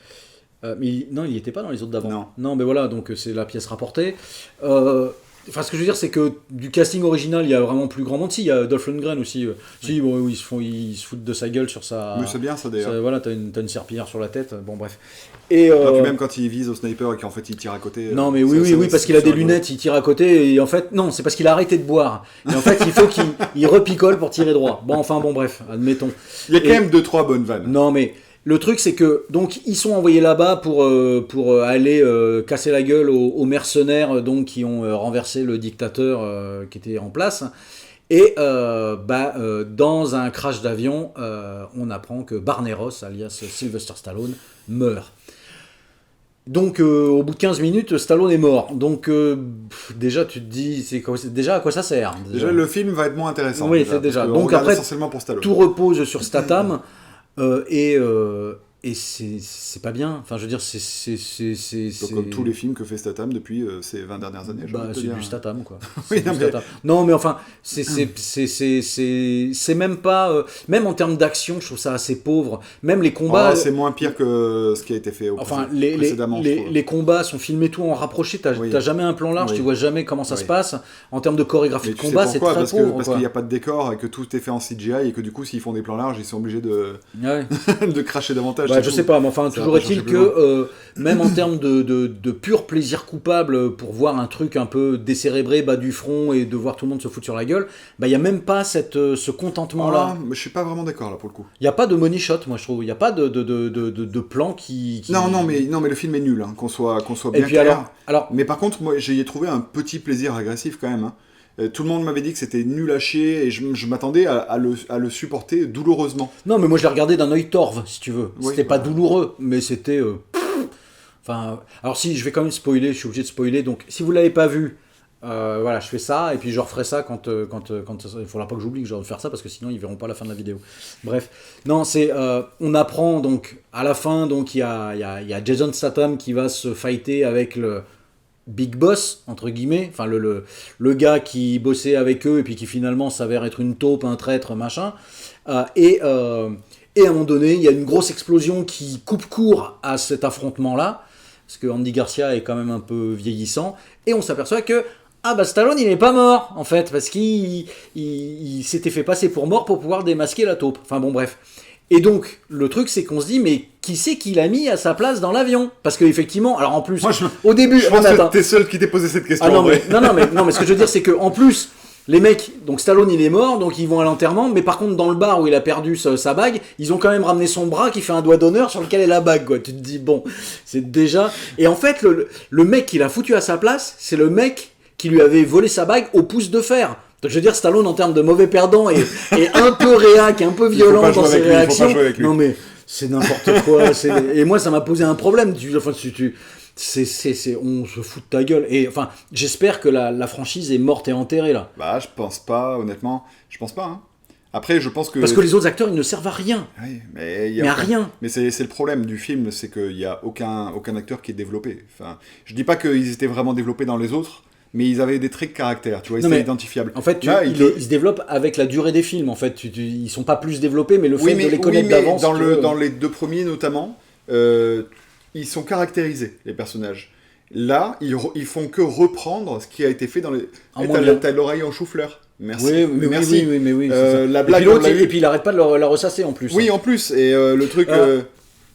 Speaker 2: Mais non, il n'y était pas dans les autres d'avant.
Speaker 1: Non,
Speaker 2: mais voilà, donc c'est la pièce rapportée. Enfin, ce que je veux dire, c'est que du casting original, il y a vraiment plus grand monde. Si, il y a Dolph Lundgren aussi. Si, bon, ils se foutent de sa gueule sur sa...
Speaker 1: Mais c'est bien ça d'ailleurs.
Speaker 2: Voilà, t'as une serpillière sur la tête. Bon, bref. Et
Speaker 1: puis même quand il vise au sniper et qu'en fait il tire à côté.
Speaker 2: Non, mais oui, parce qu'il a des lunettes, il tire à côté. Et en fait, non, c'est parce qu'il a arrêté de boire. Et en fait, il faut qu'il repicole pour tirer droit. Bon, bref, admettons.
Speaker 1: Il y a quand même 2-3 bonnes vannes.
Speaker 2: Non, mais... Le truc, c'est que donc ils sont envoyés là-bas pour aller casser la gueule aux mercenaires donc qui ont renversé le dictateur qui était en place. Et dans un crash d'avion, on apprend que Barney Ross, alias Sylvester Stallone, meurt. Donc au bout de 15 minutes, Stallone est mort. Donc déjà tu te dis, déjà à quoi ça sert ?
Speaker 1: Déjà le film va être moins intéressant.
Speaker 2: Oui, c'est déjà. Donc après,
Speaker 1: essentiellement pour Stallone.
Speaker 2: Tout repose sur Statham. Et c'est pas bien. Enfin, je veux dire, c'est
Speaker 1: comme tous les films que fait Statham depuis ces 20 dernières années.
Speaker 2: C'est du Statham, quoi.
Speaker 1: Oui,
Speaker 2: non, mais enfin, c'est même pas... même en termes d'action, je trouve ça assez pauvre. Même les combats...
Speaker 1: c'est moins pire que ce qui a été fait précédemment.
Speaker 2: Les combats sont filmés tout en rapproché. T'as jamais un plan large, tu vois jamais comment ça se passe. En termes de chorégraphie de combat, c'est très pauvre.
Speaker 1: Parce qu'il n'y a pas de décor et que tout est fait en CGI et que du coup, s'ils font des plans larges, ils sont obligés de cracher davantage.
Speaker 2: Je sais pas, mais enfin, toujours est-il que même en termes de pur plaisir coupable pour voir un truc un peu décérébré, bas du front et de voir tout le monde se foutre sur la gueule, il n'y a même pas ce contentement-là.
Speaker 1: Mais je suis pas vraiment d'accord là pour le coup.
Speaker 2: Il n'y a pas de money shot, moi je trouve. Il n'y a pas de plan qui...
Speaker 1: Non, mais le film est nul, hein, qu'on soit bien clair.
Speaker 2: Alors...
Speaker 1: Mais par contre, moi j'y ai trouvé un petit plaisir agressif quand même. Hein. Tout le monde m'avait dit que c'était nul à chier et je m'attendais à le supporter douloureusement.
Speaker 2: Non, mais moi je l'ai regardé d'un œil torve, si tu veux. C'était pas douloureux, mais c'était... Enfin, alors si, je vais quand même spoiler, je suis obligé de spoiler. Donc, si vous l'avez pas vu, voilà, je fais ça, et puis je referai ça quand il faudra pas que j'oublie que je dois faire ça, parce que sinon ils verront pas la fin de la vidéo. Bref, non, c'est... on apprend, donc, à la fin, donc, il y a Jason Statham qui va se fighter avec le... Big Boss, entre guillemets, enfin le gars qui bossait avec eux et puis qui finalement s'avère être une taupe, un traître, machin. Et à un moment donné, il y a une grosse explosion qui coupe court à cet affrontement-là, parce que Andy Garcia est quand même un peu vieillissant, et on s'aperçoit que Stallone, il n'est pas mort, en fait, parce qu'il s'était fait passer pour mort pour pouvoir démasquer la taupe. Enfin bon, bref. Et donc, le truc, c'est qu'on se dit, mais qui c'est qui l'a mis à sa place dans l'avion ? Parce qu'effectivement, alors en plus, au début...
Speaker 1: Je pense que t'es seul qui t'ai posé cette question.
Speaker 2: Non, mais ce que je veux dire, c'est qu'en plus, les mecs, donc Stallone il est mort, donc ils vont à l'enterrement, mais par contre dans le bar où il a perdu sa bague, ils ont quand même ramené son bras qui fait un doigt d'honneur sur lequel est la bague, quoi. Tu te dis, bon, c'est déjà... Et en fait, le mec qu'il a foutu à sa place, c'est le mec qui lui avait volé sa bague au pouce de fer. Donc je veux dire, Stallone en termes de mauvais perdant est un peu réac, un peu violent dans ses réactions. Non mais c'est n'importe quoi. Et moi ça m'a posé un problème. On se fout de ta gueule. Et enfin, j'espère que la franchise est morte et enterrée là.
Speaker 1: Bah, je pense pas, honnêtement. Je pense pas. Hein. Après, je pense que...
Speaker 2: Parce que les autres acteurs, ils ne servent à rien.
Speaker 1: Oui,
Speaker 2: mais à rien.
Speaker 1: Mais c'est le problème du film, c'est qu'il n'y a aucun acteur qui est développé. Enfin, je dis pas qu'ils étaient vraiment développés dans les autres, mais ils avaient des traits de caractère, tu vois, ils étaient identifiables.
Speaker 2: En fait, ils se développent avec la durée des films, en fait. Ils sont pas plus développés, mais le fait de les connaître d'avance...
Speaker 1: Dans les deux premiers, notamment, ils sont caractérisés, les personnages. Là, ils font que reprendre ce qui a été fait dans les... T'as l'oreille en chou-fleur. Merci.
Speaker 2: Merci. Oui.
Speaker 1: La blague,
Speaker 2: et puis il arrête pas de la ressasser en plus.
Speaker 1: Oui, en plus. Et le truc...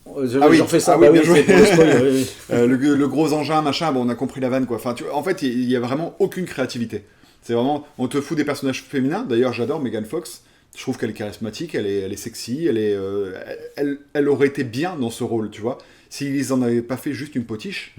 Speaker 2: j'en fais ça,
Speaker 1: bien joué.
Speaker 2: C'est pour le spoil,
Speaker 1: le gros engin, machin, bon, on a compris la vanne, quoi. Enfin, en fait, il y a vraiment aucune créativité. C'est vraiment... On te fout des personnages féminins. D'ailleurs, j'adore Megan Fox. Je trouve qu'elle est charismatique, elle est sexy, elle aurait été bien dans ce rôle, tu vois. S'ils en avaient pas fait juste une potiche,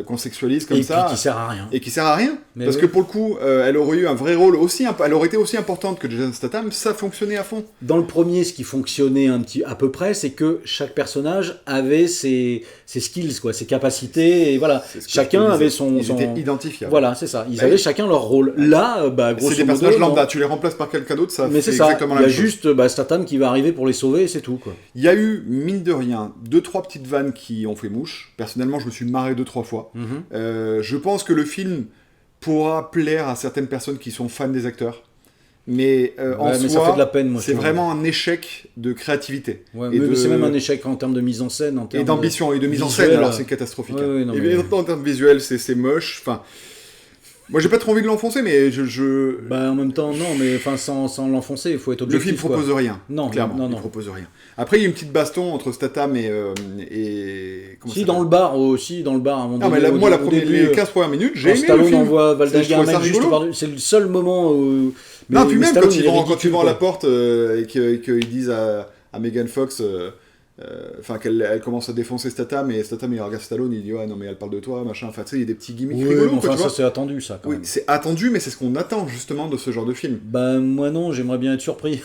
Speaker 1: qu'on sexualise comme ça.
Speaker 2: Et qui sert à rien.
Speaker 1: Et qui sert à rien. Parce que pour le coup, elle aurait eu un vrai rôle aussi, elle aurait été aussi importante que Jason Statham, ça fonctionnait à fond.
Speaker 2: Dans le premier, ce qui fonctionnait à peu près, c'est que chaque personnage avait ses skills, quoi, ses capacités, et voilà. Chacun avait
Speaker 1: Ils étaient identifiables.
Speaker 2: Voilà, c'est ça. Ils avaient chacun leur rôle. Là, grosso modo...
Speaker 1: C'est des personnages lambda, tu les remplaces par quelqu'un d'autre, ça fait exactement la même chose.
Speaker 2: Il y a juste Statham qui va arriver pour les sauver, et c'est tout, quoi.
Speaker 1: Il y a eu, mine de rien, 2-3 petites vannes qui ont fait mouche. Personnellement, je me suis marré 2-3 fois. Je pense que le film pourra plaire à certaines personnes qui sont fans des acteurs. Mais en soi,
Speaker 2: ça fait de la peine, moi,
Speaker 1: c'est vraiment un échec de créativité.
Speaker 2: C'est même un échec en termes de mise en scène.
Speaker 1: Et d'ambition, et de mise en scène, alors c'est catastrophique. En termes visuels, c'est moche. Enfin... Moi, j'ai pas trop envie de l'enfoncer, mais
Speaker 2: en même temps, non, mais enfin, sans l'enfoncer, il faut être objectif.
Speaker 1: Le film propose rien.
Speaker 2: Non,
Speaker 1: clairement, il propose rien. Après, il y a une petite baston entre Statham et
Speaker 2: dans le bar aussi, à un moment donné.
Speaker 1: Non, mais là, moi, les 15 premières minutes, j'ai aimé
Speaker 2: Stallone
Speaker 1: le film.
Speaker 2: envoie Valdaga juste par... C'est le seul moment où...
Speaker 1: Non, puis même quand ils vont à la porte et qu'ils disent à Megan Fox... qu'elle commence à défoncer Statham et Statham il regarde Stallone, il dit ouais non mais elle parle de toi machin, enfin tu sais il y a des petits gimmicks rigolos,
Speaker 2: enfin ça c'est attendu ça quand même.
Speaker 1: C'est attendu, mais c'est ce qu'on attend justement de ce genre de film.
Speaker 2: Moi non, j'aimerais bien être surpris.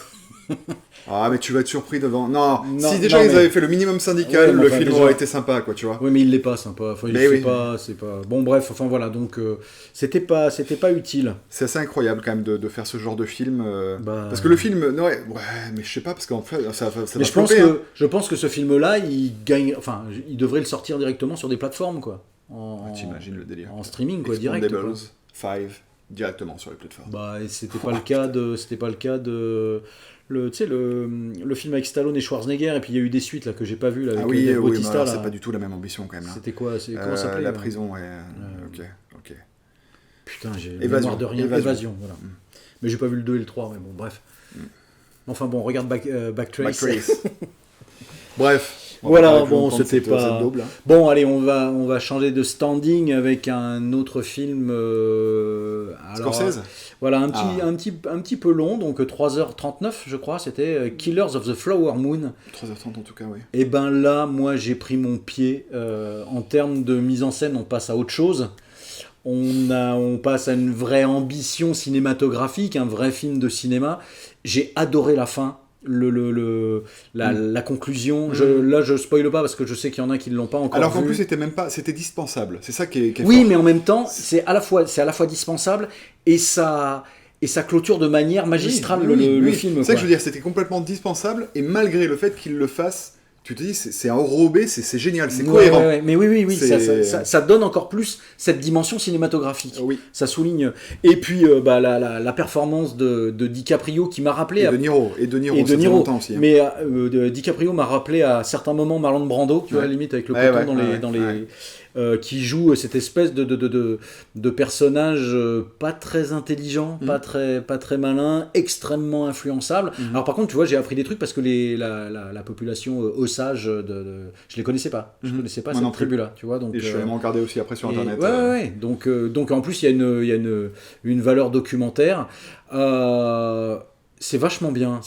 Speaker 1: Ah mais tu vas être surpris devant... Non, si déjà ils avaient fait le minimum syndical, le film aurait été sympa, quoi, tu vois.
Speaker 2: Oui mais il l'est pas sympa, c'est pas... Bon bref, enfin voilà, donc c'était pas utile.
Speaker 1: C'est assez incroyable quand même de faire ce genre de film, parce que le film, ouais, mais je sais pas, parce qu'en fait ça
Speaker 2: mais je pense que ce film-là, il devrait le sortir directement sur des plateformes, quoi.
Speaker 1: T'imagines le délire.
Speaker 2: En streaming, quoi, direct.
Speaker 1: Expendables 5, directement sur les plateformes.
Speaker 2: Et c'était pas le cas de... Le film avec Stallone et Schwarzenegger, et puis il y a eu des suites là que j'ai pas vu là, avec Bautista,
Speaker 1: c'est pas du tout la même ambition quand même là.
Speaker 2: C'était quoi, comment ça s'appelait
Speaker 1: la prison, ok.
Speaker 2: Putain, j'ai mémoire de rien. Évasion, voilà. Mais j'ai pas vu le 2 et le 3, mais bon, bref. Enfin bon, regarde Backtrace.
Speaker 1: Bref.
Speaker 2: Voilà, bon, c'était pas... Bon, allez, on va changer de standing avec un autre film...
Speaker 1: Scorsese.
Speaker 2: Voilà, un petit peu long, donc 3h39, je crois, c'était Killers of the Flower Moon.
Speaker 1: 3h30 en tout cas, oui.
Speaker 2: Et ben là, moi, j'ai pris mon pied. En termes de mise en scène, on passe à autre chose. On passe à une vraie ambition cinématographique, un vrai film de cinéma. J'ai adoré la fin. La conclusion, là je spoile pas parce que je sais qu'il y en a qui ne l'ont pas encore vu.
Speaker 1: Alors qu'en plus c'était dispensable, c'est ça qui est
Speaker 2: oui
Speaker 1: fort.
Speaker 2: Mais en même temps c'est à la fois dispensable et ça clôture de manière magistrale le film.
Speaker 1: C'est ça que je veux dire, c'était complètement dispensable et malgré le fait qu'il le fasse, tu te dis c'est enrobé, c'est génial, c'est cohérent.
Speaker 2: Ouais. Mais oui, ça donne encore plus cette dimension cinématographique.
Speaker 1: Oui.
Speaker 2: Ça souligne. Et puis la performance de DiCaprio qui m'a rappelé...
Speaker 1: Et de Niro longtemps aussi. Hein.
Speaker 2: Mais DiCaprio m'a rappelé à certains moments Marlon Brando, tu vois, à la limite avec le coton dans les... qui joue cette espèce de personnage pas très intelligent, pas très malin, extrêmement influençable. Alors par contre, tu vois, j'ai appris des trucs parce que la population Osage, je les connaissais pas. Je connaissais pas cette tribu-là, tu vois. Donc,
Speaker 1: et je suis allé me regarder aussi après sur Internet.
Speaker 2: Ouais. Donc en plus, il y a une valeur documentaire. C'est vachement bien.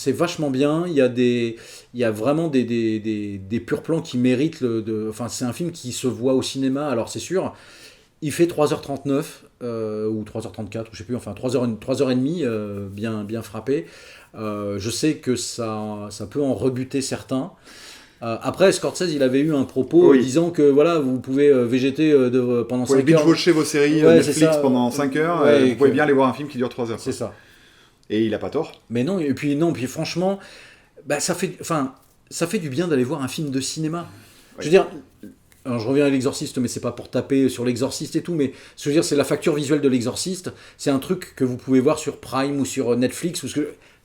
Speaker 2: Il y a vraiment des purs plans qui méritent enfin, c'est un film qui se voit au cinéma. Alors c'est sûr, il fait 3h39 ou 3h34, je sais plus, enfin 3h30, bien frappé. Je sais que ça peut en rebuter certains. Après, Scorsese, il avait eu un propos disant que voilà, vous pouvez végéter pendant 5 heures. Vous pouvez
Speaker 1: binge-watcher vos séries Netflix pendant 5 heures, et vous pouvez bien aller voir un film qui dure 3 heures.
Speaker 2: C'est ça.
Speaker 1: Et il a pas tort.
Speaker 2: Mais non, et puis franchement, ça fait du bien d'aller voir un film de cinéma. Je veux dire, alors je reviens à l'Exorciste, mais c'est pas pour taper sur l'Exorciste et tout, mais ce que je veux dire, c'est la facture visuelle de l'Exorciste. C'est un truc que vous pouvez voir sur Prime ou sur Netflix, ou ce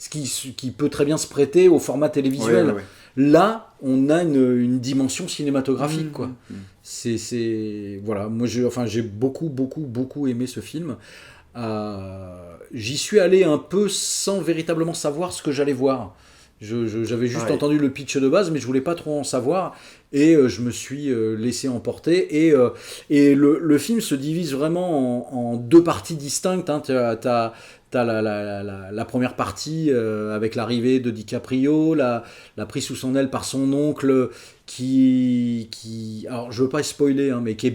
Speaker 2: qui peut très bien se prêter au format télévisuel. Ouais. Là, on a une dimension cinématographique, quoi. Voilà, moi j'ai beaucoup aimé ce film. J'y suis allé un peu sans véritablement savoir ce que j'allais voir. J'avais juste entendu le pitch de base, mais je voulais pas trop en savoir, et je me suis laissé emporter. Et le film se divise vraiment en 2 parties distinctes. Hein. T'as la première partie avec l'arrivée de DiCaprio, la prise sous son aile par son oncle qui alors je veux pas spoiler, hein, mais qui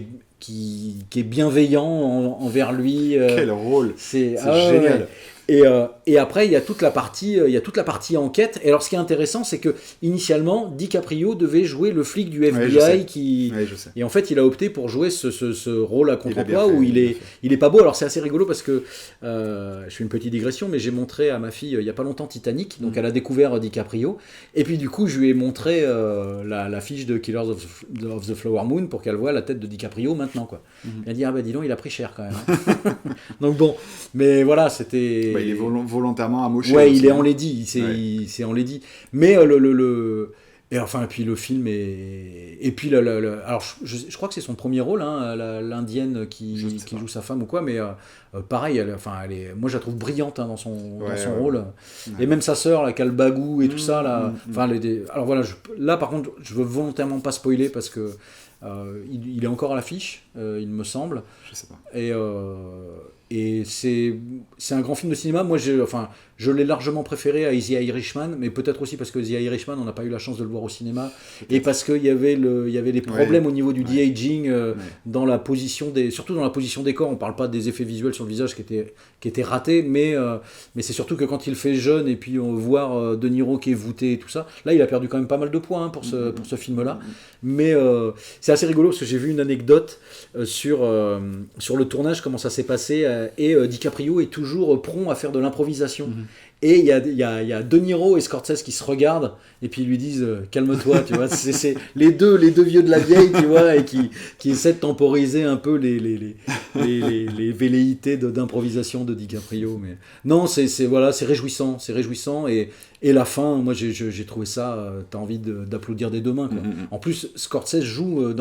Speaker 2: est bienveillant envers lui.
Speaker 1: Quel rôle, c'est
Speaker 2: génial. Ouais. Et après, il y a toute la partie enquête. Et alors, ce qui est intéressant, c'est que initialement, DiCaprio devait jouer le flic du FBI et en fait, il a opté pour jouer ce rôle à contre-emploi où il est pas beau. Alors, c'est assez rigolo parce que je fais une petite digression, mais j'ai montré à ma fille il y a pas longtemps Titanic, donc elle a découvert DiCaprio. Et puis du coup, je lui ai montré la fiche de Killers of the Flower Moon pour qu'elle voie la tête de DiCaprio maintenant, quoi. Elle a dit dis donc, il a pris cher quand même. Donc bon, mais voilà, c'était.
Speaker 1: Il est volontairement amoché.
Speaker 2: Ouais, il est enlaidi, c'est enlaidi. Mais et puis le film est. Et puis alors je crois que c'est son premier rôle, hein, l'indienne qui joue sa femme ou quoi, mais pareil, moi je la trouve brillante, hein, dans son rôle. Ouais. Et même sa sœur, là, qui a le bagou et tout ça, là. Alors voilà, là par contre, je veux volontairement pas spoiler parce que il est encore à l'affiche, il me semble.
Speaker 1: Je sais pas.
Speaker 2: Et c'est un grand film de cinéma. Moi, je l'ai largement préféré à The Irishman, mais peut-être aussi parce que The Irishman, on n'a pas eu la chance de le voir au cinéma, et parce qu'il y avait des problèmes au niveau du de-aging, dans la position surtout dans la position des corps. On parle pas des effets visuels sur le visage qui étaient ratés, mais c'est surtout que quand il fait jeune, et puis on voir De Niro qui est voûté et tout ça, là il a perdu quand même pas mal de points, hein, pour ce film-là. Mais c'est assez rigolo parce que j'ai vu une anecdote sur le tournage, comment ça s'est passé, et DiCaprio est toujours prompt à faire de l'improvisation. Et il y a De Niro et Scorsese qui se regardent et puis ils lui disent calme-toi, tu vois. C'est les deux vieux de la vieille, tu vois, et qui essaient de temporiser un peu les velléités d'improvisation de DiCaprio. Mais non, c'est réjouissant, et la fin, moi j'ai trouvé ça, t'as envie d'applaudir des 2 mains, quoi. En plus, Scorsese joue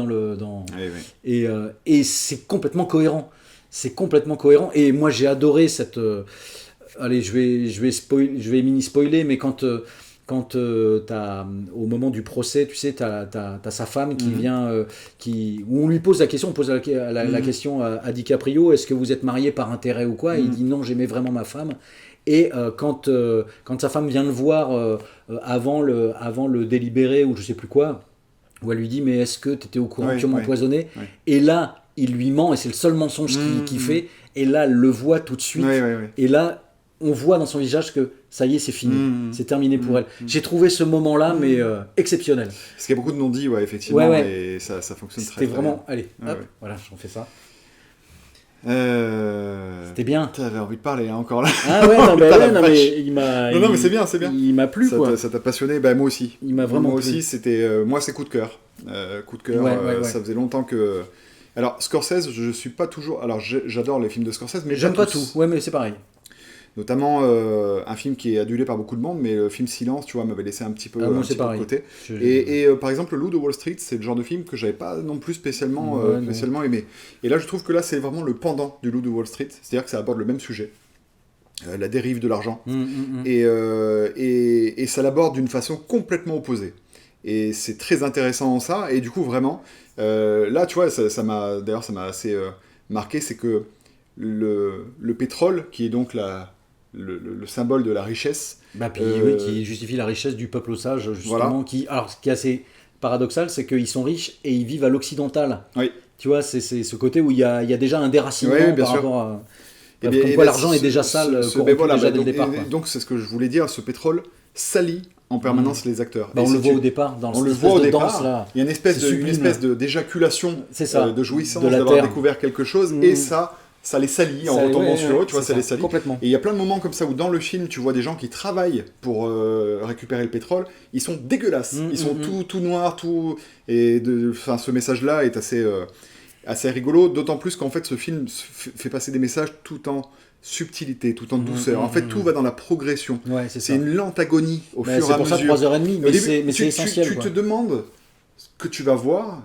Speaker 2: et c'est complètement cohérent. Et moi j'ai adoré cette. Allez, je vais mini-spoiler, mais quand t'as, au moment du procès, tu sais, t'as sa femme qui vient, où on lui pose la question, la question à DiCaprio, est-ce que vous êtes marié par intérêt ou quoi? Et il dit non, j'aimais vraiment ma femme. Et quand sa femme vient le voir avant le délibéré ou je sais plus quoi, où elle lui dit mais est-ce que t'étais au courant que tu m'empoisonnais? Et là, il lui ment, et c'est le seul mensonge qu'il fait. Et là, elle le voit tout de suite. Et là, on voit dans son visage que ça y est, c'est fini, c'est terminé pour elle. J'ai trouvé ce moment-là, mais exceptionnel.
Speaker 1: Parce qu'il y a beaucoup de non-dits, effectivement, et ça fonctionne très bien.
Speaker 2: C'était vraiment, allez, hop, voilà, j'en fais ça. C'était bien.
Speaker 1: T'avais envie de parler, hein, encore là.
Speaker 2: Ah ouais, non, mais il m'a.
Speaker 1: Non, mais c'est bien.
Speaker 2: Il m'a plu, quoi.
Speaker 1: Ça t'a passionné, moi aussi.
Speaker 2: Il m'a vraiment
Speaker 1: plu.
Speaker 2: Moi aussi,
Speaker 1: c'était. Moi, c'est coup de cœur. Ça faisait longtemps que. Alors, Scorsese, je suis pas toujours. Alors, j'adore les films de Scorsese, mais
Speaker 2: j'aime pas tout. Ouais, mais c'est pareil.
Speaker 1: Notamment un film qui est adulé par beaucoup de monde, mais le film Silence, tu vois, m'avait laissé un petit peu, de côté. Et par exemple, Le Loup de Wall Street, c'est le genre de film que j'avais pas non plus spécialement aimé. Et là, je trouve que là, c'est vraiment le pendant du Loup de Wall Street, c'est-à-dire que ça aborde le même sujet. La dérive de l'argent. Et ça l'aborde d'une façon complètement opposée. Et c'est très intéressant en ça. Et du coup, vraiment, là, tu vois, ça m'a assez marqué, c'est que le pétrole, qui est donc le symbole de la richesse...
Speaker 2: qui justifie la richesse du peuple sage, justement. Voilà. Alors, ce qui est assez paradoxal, c'est qu'ils sont riches et ils vivent à l'occidental.
Speaker 1: Oui.
Speaker 2: Tu vois, c'est ce côté où il y a déjà un déracinement par rapport à... Comme quoi l'argent est déjà sale, dès le départ.
Speaker 1: Donc c'est ce que je voulais dire, ce pétrole salit en permanence les acteurs.
Speaker 2: On le voit au départ, dans cette espèce de danse là.
Speaker 1: Il y a une espèce d'éjaculation, de jouissance d'avoir découvert quelque chose, et ça les salit en retombant sur eux, tu vois, ça les salit.
Speaker 2: Complètement.
Speaker 1: Et il y a plein de moments comme ça où dans le film, tu vois des gens qui travaillent pour récupérer le pétrole, ils sont dégueulasses, ils sont tout noirs, et ce message-là est assez rigolo, d'autant plus qu'en fait ce film fait passer des messages tout en subtilité, tout en douceur. En fait, tout va dans la progression.
Speaker 2: Ouais, c'est
Speaker 1: une lente agonie au fur et à mesure.
Speaker 2: C'est pour ça 3h30, mais c'est essentiel.
Speaker 1: Tu te demandes ce que tu vas voir.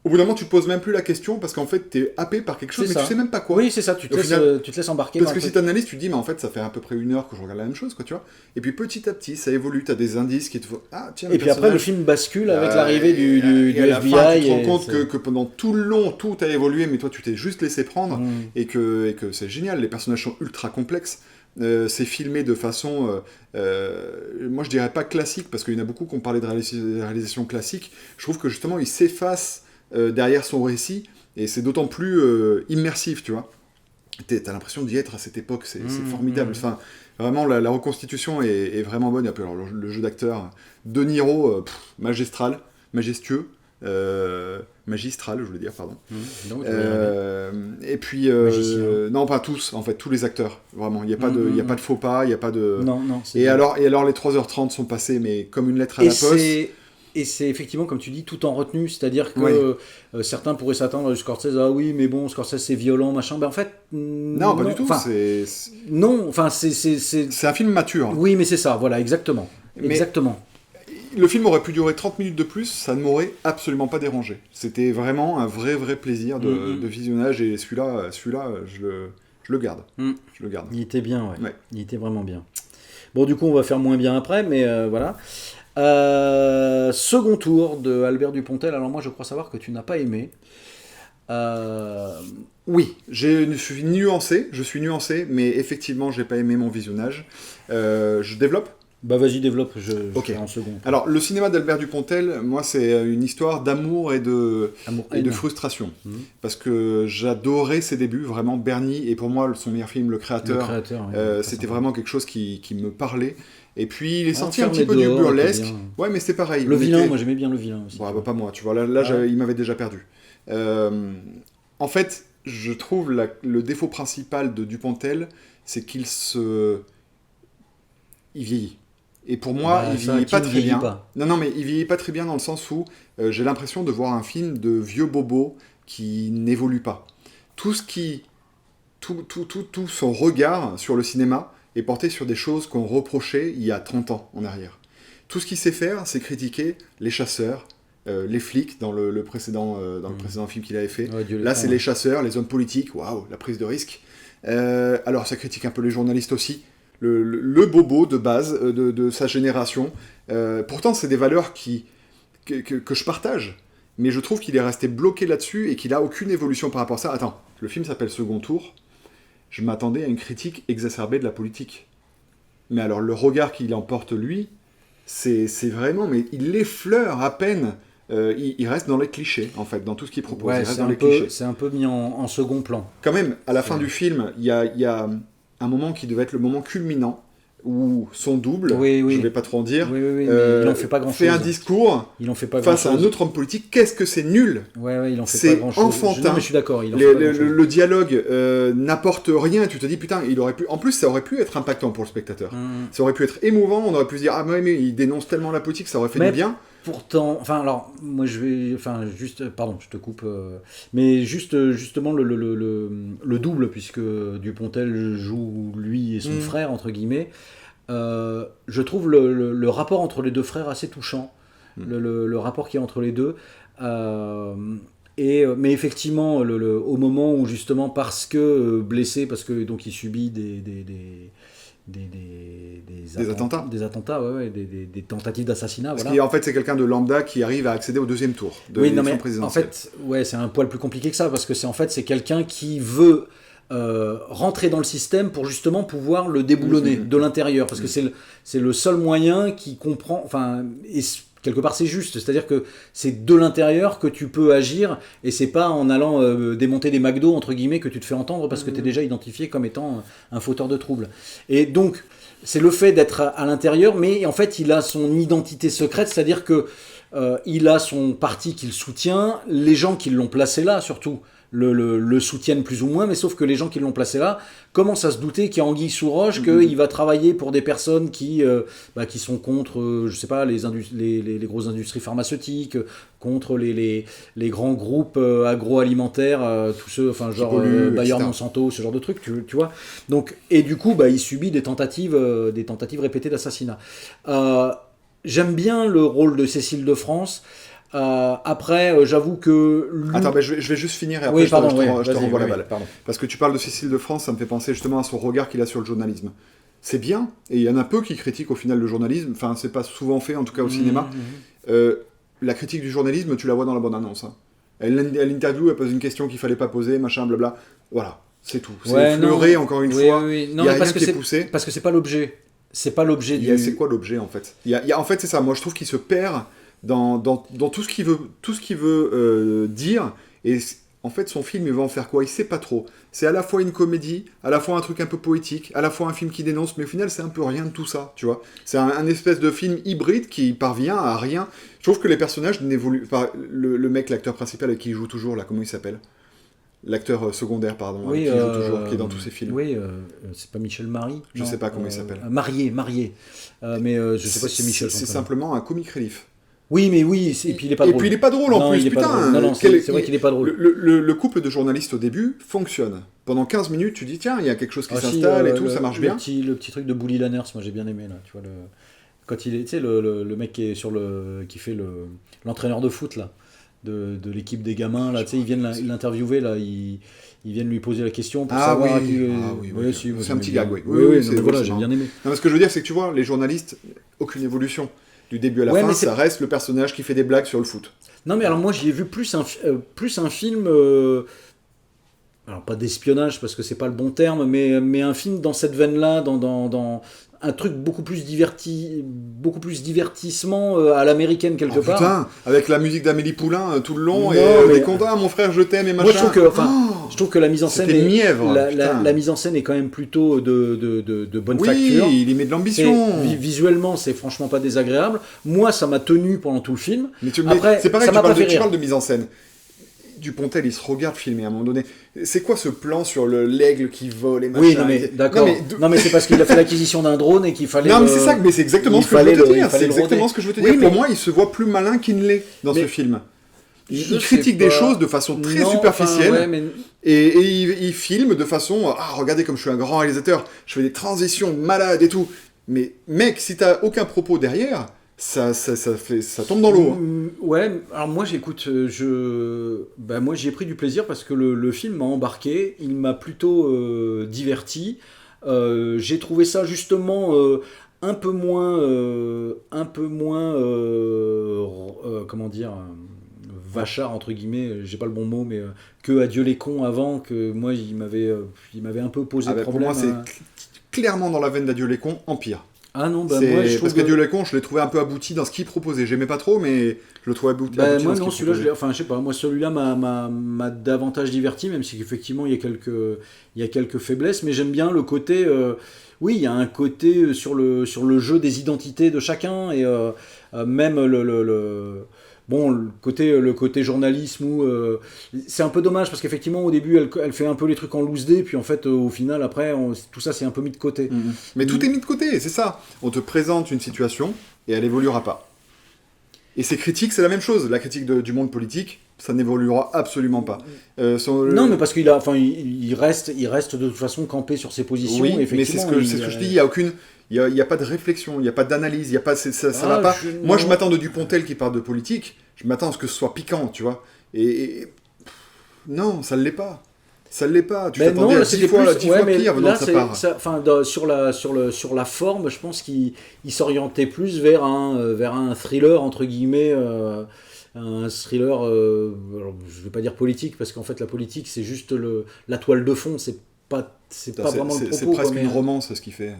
Speaker 1: Au bout d'un moment, tu te poses même plus la question parce qu'en fait, t'es happé par quelque chose, mais tu sais même pas quoi.
Speaker 2: Oui, c'est ça, tu te laisses embarquer.
Speaker 1: Parce que si t'analyses, tu te dis, mais en fait, ça fait à peu près 1 heure que je regarde la même chose, quoi, tu vois. Et puis petit à petit, ça évolue, t'as des indices qui te font. Ah, tiens,
Speaker 2: et puis après, le film bascule avec l'arrivée du FBI.
Speaker 1: Fin, tu te rends compte que pendant tout le long, tout a évolué, mais toi, tu t'es juste laissé prendre et que c'est génial. Les personnages sont ultra complexes. C'est filmé de façon, moi je dirais pas classique, parce qu'il y en a beaucoup qui ont parlé de réalisation classique. Je trouve que justement, il s'efface derrière son récit, et c'est d'autant plus immersif, tu vois. T'as l'impression d'y être à cette époque, c'est formidable. Enfin, vraiment, la reconstitution est vraiment bonne. Alors, le jeu d'acteur de Niro, magistral, majestueux, magistral, je voulais dire, pardon. Et puis, non, pas tous, en fait, tous les acteurs, vraiment. Il n'y a pas de faux pas, il n'y a pas de...
Speaker 2: Non,
Speaker 1: et alors, les 3h30 sont passées, mais comme une lettre à la poste.
Speaker 2: Et c'est effectivement, comme tu dis, tout en retenue, c'est-à-dire que certains pourraient s'attendre à Scorsese, ah oui, mais bon, Scorsese c'est violent, machin. Ben en fait,
Speaker 1: non, pas du tout. C'est un film mature.
Speaker 2: Oui, mais c'est ça, voilà, exactement. Exactement.
Speaker 1: Le film aurait pu durer 30 minutes de plus, ça ne m'aurait absolument pas dérangé. C'était vraiment un vrai plaisir de visionnage, et celui-là, je le garde. Je le garde.
Speaker 2: Il était bien, ouais. Il était vraiment bien. Bon, du coup, on va faire moins bien après, mais voilà. Second tour de Albert Dupontel. Alors moi je crois savoir que tu n'as pas aimé.
Speaker 1: Oui, je suis nuancé, mais effectivement j'ai pas aimé mon visionnage. Je développe.
Speaker 2: Bah vas-y, développe, je fais en second.
Speaker 1: Alors le cinéma d'Albert Dupontel, moi c'est une histoire d'amour et de frustration. Parce que j'adorais ses débuts, vraiment. Bernie, et pour moi son meilleur film, Le Créateur, c'était vraiment quelque chose qui me parlait. Et puis il est sorti un petit peu du burlesque. Ouais, mais c'est pareil.
Speaker 2: Le vilain, moi j'aimais bien le vilain aussi.
Speaker 1: Bah, pas moi, tu vois, là il m'avait déjà perdu. En fait, je trouve le défaut principal de Dupontel, c'est qu'il vieillit. Et pour moi, il vieillit pas très bien. Non, mais il vieillit pas très bien dans le sens où j'ai l'impression de voir un film de vieux bobo qui n'évolue pas. Tout son regard sur le cinéma est porté sur des choses qu'on reprochait il y a 30 ans en arrière. Tout ce qu'il sait faire, c'est critiquer les chasseurs, les flics dans le précédent film qu'il avait fait. Là, c'est les chasseurs, les hommes politiques, waouh, la prise de risque. Alors, ça critique un peu les journalistes aussi. Le bobo de base de sa génération. Pourtant, c'est des valeurs que je partage, mais je trouve qu'il est resté bloqué là-dessus et qu'il n'a aucune évolution par rapport à ça. Attends, le film s'appelle Second Tour. Je m'attendais à une critique exacerbée de la politique. Mais alors, le regard qu'il emporte, lui, c'est vraiment... Mais il effleure à peine. Il reste dans les clichés, en fait, dans tout ce qu'il propose.
Speaker 2: Ouais, c'est un peu mis en second plan.
Speaker 1: Quand même, à la fin du film, il y a un moment qui devait être le moment culminant, où son double, je ne vais pas trop en dire,
Speaker 2: il en fait pas grand-chose.
Speaker 1: Fait un discours face à un autre homme politique. Qu'est-ce que c'est nul.
Speaker 2: Il en fait pas grand-chose.
Speaker 1: C'est enfantin.
Speaker 2: Mais je suis d'accord.
Speaker 1: Le dialogue n'apporte rien. Tu te dis, putain, il aurait pu... En plus, ça aurait pu être impactant pour le spectateur. Ça aurait pu être émouvant. On aurait pu se dire, ah mais il dénonce tellement la politique, ça aurait fait du bien.
Speaker 2: Pourtant, enfin alors, moi je vais, enfin juste, pardon, je te coupe, mais justement le double, puisque Dupontel joue lui et son frère, entre guillemets, je trouve le rapport entre les deux frères assez touchant, le rapport qu'il y a entre les deux. Mais effectivement, au moment où justement, parce que blessé, parce que donc il subit des attentats, des tentatives d'assassinat.
Speaker 1: Parce
Speaker 2: voilà.
Speaker 1: qu'en fait, c'est quelqu'un de lambda qui arrive à accéder au deuxième tour de l'élection présidentielle.
Speaker 2: En fait, c'est un poil plus compliqué que ça, parce que c'est quelqu'un qui veut rentrer dans le système pour justement pouvoir le déboulonner de l'intérieur, parce que c'est le seul moyen qui comprend, et quelque part c'est juste, c'est-à-dire que c'est de l'intérieur que tu peux agir, et c'est pas en allant démonter des McDo entre guillemets que tu te fais entendre, parce que tu es déjà identifié comme étant un fauteur de troubles. Et donc c'est le fait d'être à l'intérieur, mais en fait il a son identité secrète, c'est-à-dire que il a son parti qu'il soutient, les gens qui l'ont placé là surtout le soutiennent plus ou moins, mais sauf que les gens qui l'ont placé là commencent à se douter qu'il y a anguille sous roche, qu'il va travailler pour des personnes qui sont contre, je sais pas, les grosses industries pharmaceutiques, contre les grands groupes agroalimentaires, tous ceux, genre Bayer, Monsanto, ce genre de trucs, tu vois. Donc, et du coup, il subit des tentatives répétées d'assassinat. J'aime bien le rôle de Cécile de France. Après, j'avoue que...
Speaker 1: Attends, je vais juste finir et après je te renvoie la balle. Parce que tu parles de Cécile de France, ça me fait penser justement à son regard qu'il a sur le journalisme. C'est bien, et il y en a peu qui critiquent au final le journalisme, enfin c'est pas souvent fait, en tout cas au cinéma. La critique du journalisme, tu la vois dans la bande-annonce. Hein. Elle interview, elle pose une question qu'il fallait pas poser, machin, blabla. Voilà, c'est tout. C'est fleuré, encore une fois. Il y a rien qui est poussé.
Speaker 2: Parce que c'est pas l'objet. C'est pas l'objet du...
Speaker 1: C'est quoi l'objet, en fait en fait, c'est ça. Moi, je trouve qu'il se perd dans tout ce qu'il veut dire, et en fait son film il va en faire quoi, il sait pas trop. C'est à la fois une comédie, à la fois un truc un peu poétique, à la fois un film qui dénonce, mais au final c'est un peu rien de tout ça, tu vois. C'est un espèce de film hybride qui parvient à rien. Je trouve que les personnages n'évoluent pas. Le mec, l'acteur principal qui joue toujours là, comment il s'appelle, l'acteur secondaire, pardon, qui joue toujours, qui est dans tous ses films.
Speaker 2: Oui, c'est pas Michel Marie.
Speaker 1: Je sais pas comment il s'appelle.
Speaker 2: Marié. Mais je sais pas si c'est Michel.
Speaker 1: C'est simplement un comic relief.
Speaker 2: Oui, et puis il est pas drôle.
Speaker 1: Et puis il est pas drôle en plus, putain.
Speaker 2: Non, c'est vrai qu'il est pas drôle.
Speaker 1: Le couple de journalistes au début fonctionne. Pendant 15 minutes, tu dis tiens, il y a quelque chose qui s'installe et tout, ça marche bien.
Speaker 2: Le petit truc de Bully Lanners, moi j'ai bien aimé là, tu vois quand il est, tu sais, le mec qui est qui fait l'entraîneur de foot là, de l'équipe des gamins là, tu sais, ils viennent l'interviewer là, ils viennent lui poser la question pour savoir
Speaker 1: oui. C'est un petit gag, oui.
Speaker 2: Voilà, j'ai bien aimé.
Speaker 1: Non, ce que je veux dire, c'est que tu vois, les journalistes, aucune évolution. Du début à la fin, ça reste le personnage qui fait des blagues sur le foot.
Speaker 2: Non, mais alors moi, j'y ai vu plus un film... alors, pas d'espionnage, parce que c'est pas le bon terme, mais un film dans cette veine-là, dans un truc beaucoup plus divertissement à l'américaine quelque part.
Speaker 1: Putain, avec la musique d'Amélie Poulain tout le long, des condamns, mon frère, je t'aime et machin.
Speaker 2: Moi, je trouve que la mise en scène la mise en scène est quand même plutôt de bonne facture.
Speaker 1: Oui, il y met de l'ambition.
Speaker 2: Visuellement, c'est franchement pas désagréable. Moi, ça m'a tenu pendant tout le film.
Speaker 1: Après, c'est pareil, tu parles de mise en scène. Dupontel, il se regarde filmer à un moment donné. C'est quoi ce plan sur l'aigle qui vole et machin?
Speaker 2: Oui, non mais d'accord. Non mais c'est parce qu'il a fait l'acquisition d'un drone et qu'il fallait...
Speaker 1: Non mais c'est ça, mais c'est exactement ce que je veux te dire. C'est exactement ce que je veux te dire. Pour moi, il se voit plus malin qu'il ne l'est dans ce film. Il critique des choses de façon très superficielle et il filme de façon regardez comme je suis un grand réalisateur, je fais des transitions malades et tout. Mais mec, si t'as aucun propos derrière... Ça tombe dans l'eau.
Speaker 2: Ouais, alors moi j'écoute, moi j'y ai pris du plaisir parce que le film m'a embarqué, il m'a plutôt diverti. J'ai trouvé ça justement un peu moins comment dire, vachard entre guillemets, j'ai pas le bon mot, mais que Adieu les cons avant, que moi il m'avait un peu posé problème.
Speaker 1: Pour moi c'est clairement dans la veine d'Adieu les cons, en pire.
Speaker 2: Ah non, moi je trouve
Speaker 1: parce qu'Adieu les cons, je l'ai trouvé un peu abouti dans ce qu'il proposait. J'aimais pas trop, mais je le trouvais abouti.
Speaker 2: Moi non, celui-là, je sais pas. Moi, celui-là m'a davantage diverti, même si effectivement il y a quelques faiblesses, mais j'aime bien le côté. Oui, il y a un côté sur le jeu des identités de chacun et même le côté journalisme où c'est un peu dommage parce qu'effectivement au début elle fait un peu les trucs en loose day puis en fait au final après tout ça c'est un peu mis de côté.
Speaker 1: Mais tout est mis de côté, c'est ça. On te présente une situation et elle évoluera pas. Et ces critiques, c'est la même chose. La critique du monde politique, ça n'évoluera absolument pas.
Speaker 2: Non, mais parce il reste de toute façon campé sur ses positions.
Speaker 1: Oui, mais c'est ce que je dis. Il y a pas de réflexion, il n'y a pas d'analyse, il y a pas, ça va pas. Moi, je m'attends de Dupontel qui parle de politique. Je m'attends à ce que ce soit piquant, tu vois. Non, ça ne l'est pas. Ça ne l'est pas. Tu t'attendais à 10 fois pire venant de sa part.
Speaker 2: Sur la forme, je pense qu'il s'orientait plus vers un thriller, entre guillemets, un thriller, alors, je ne vais pas dire politique, parce qu'en fait la politique c'est juste la toile de fond, c'est pas vraiment le propos.
Speaker 1: C'est presque une romance ce qu'il fait.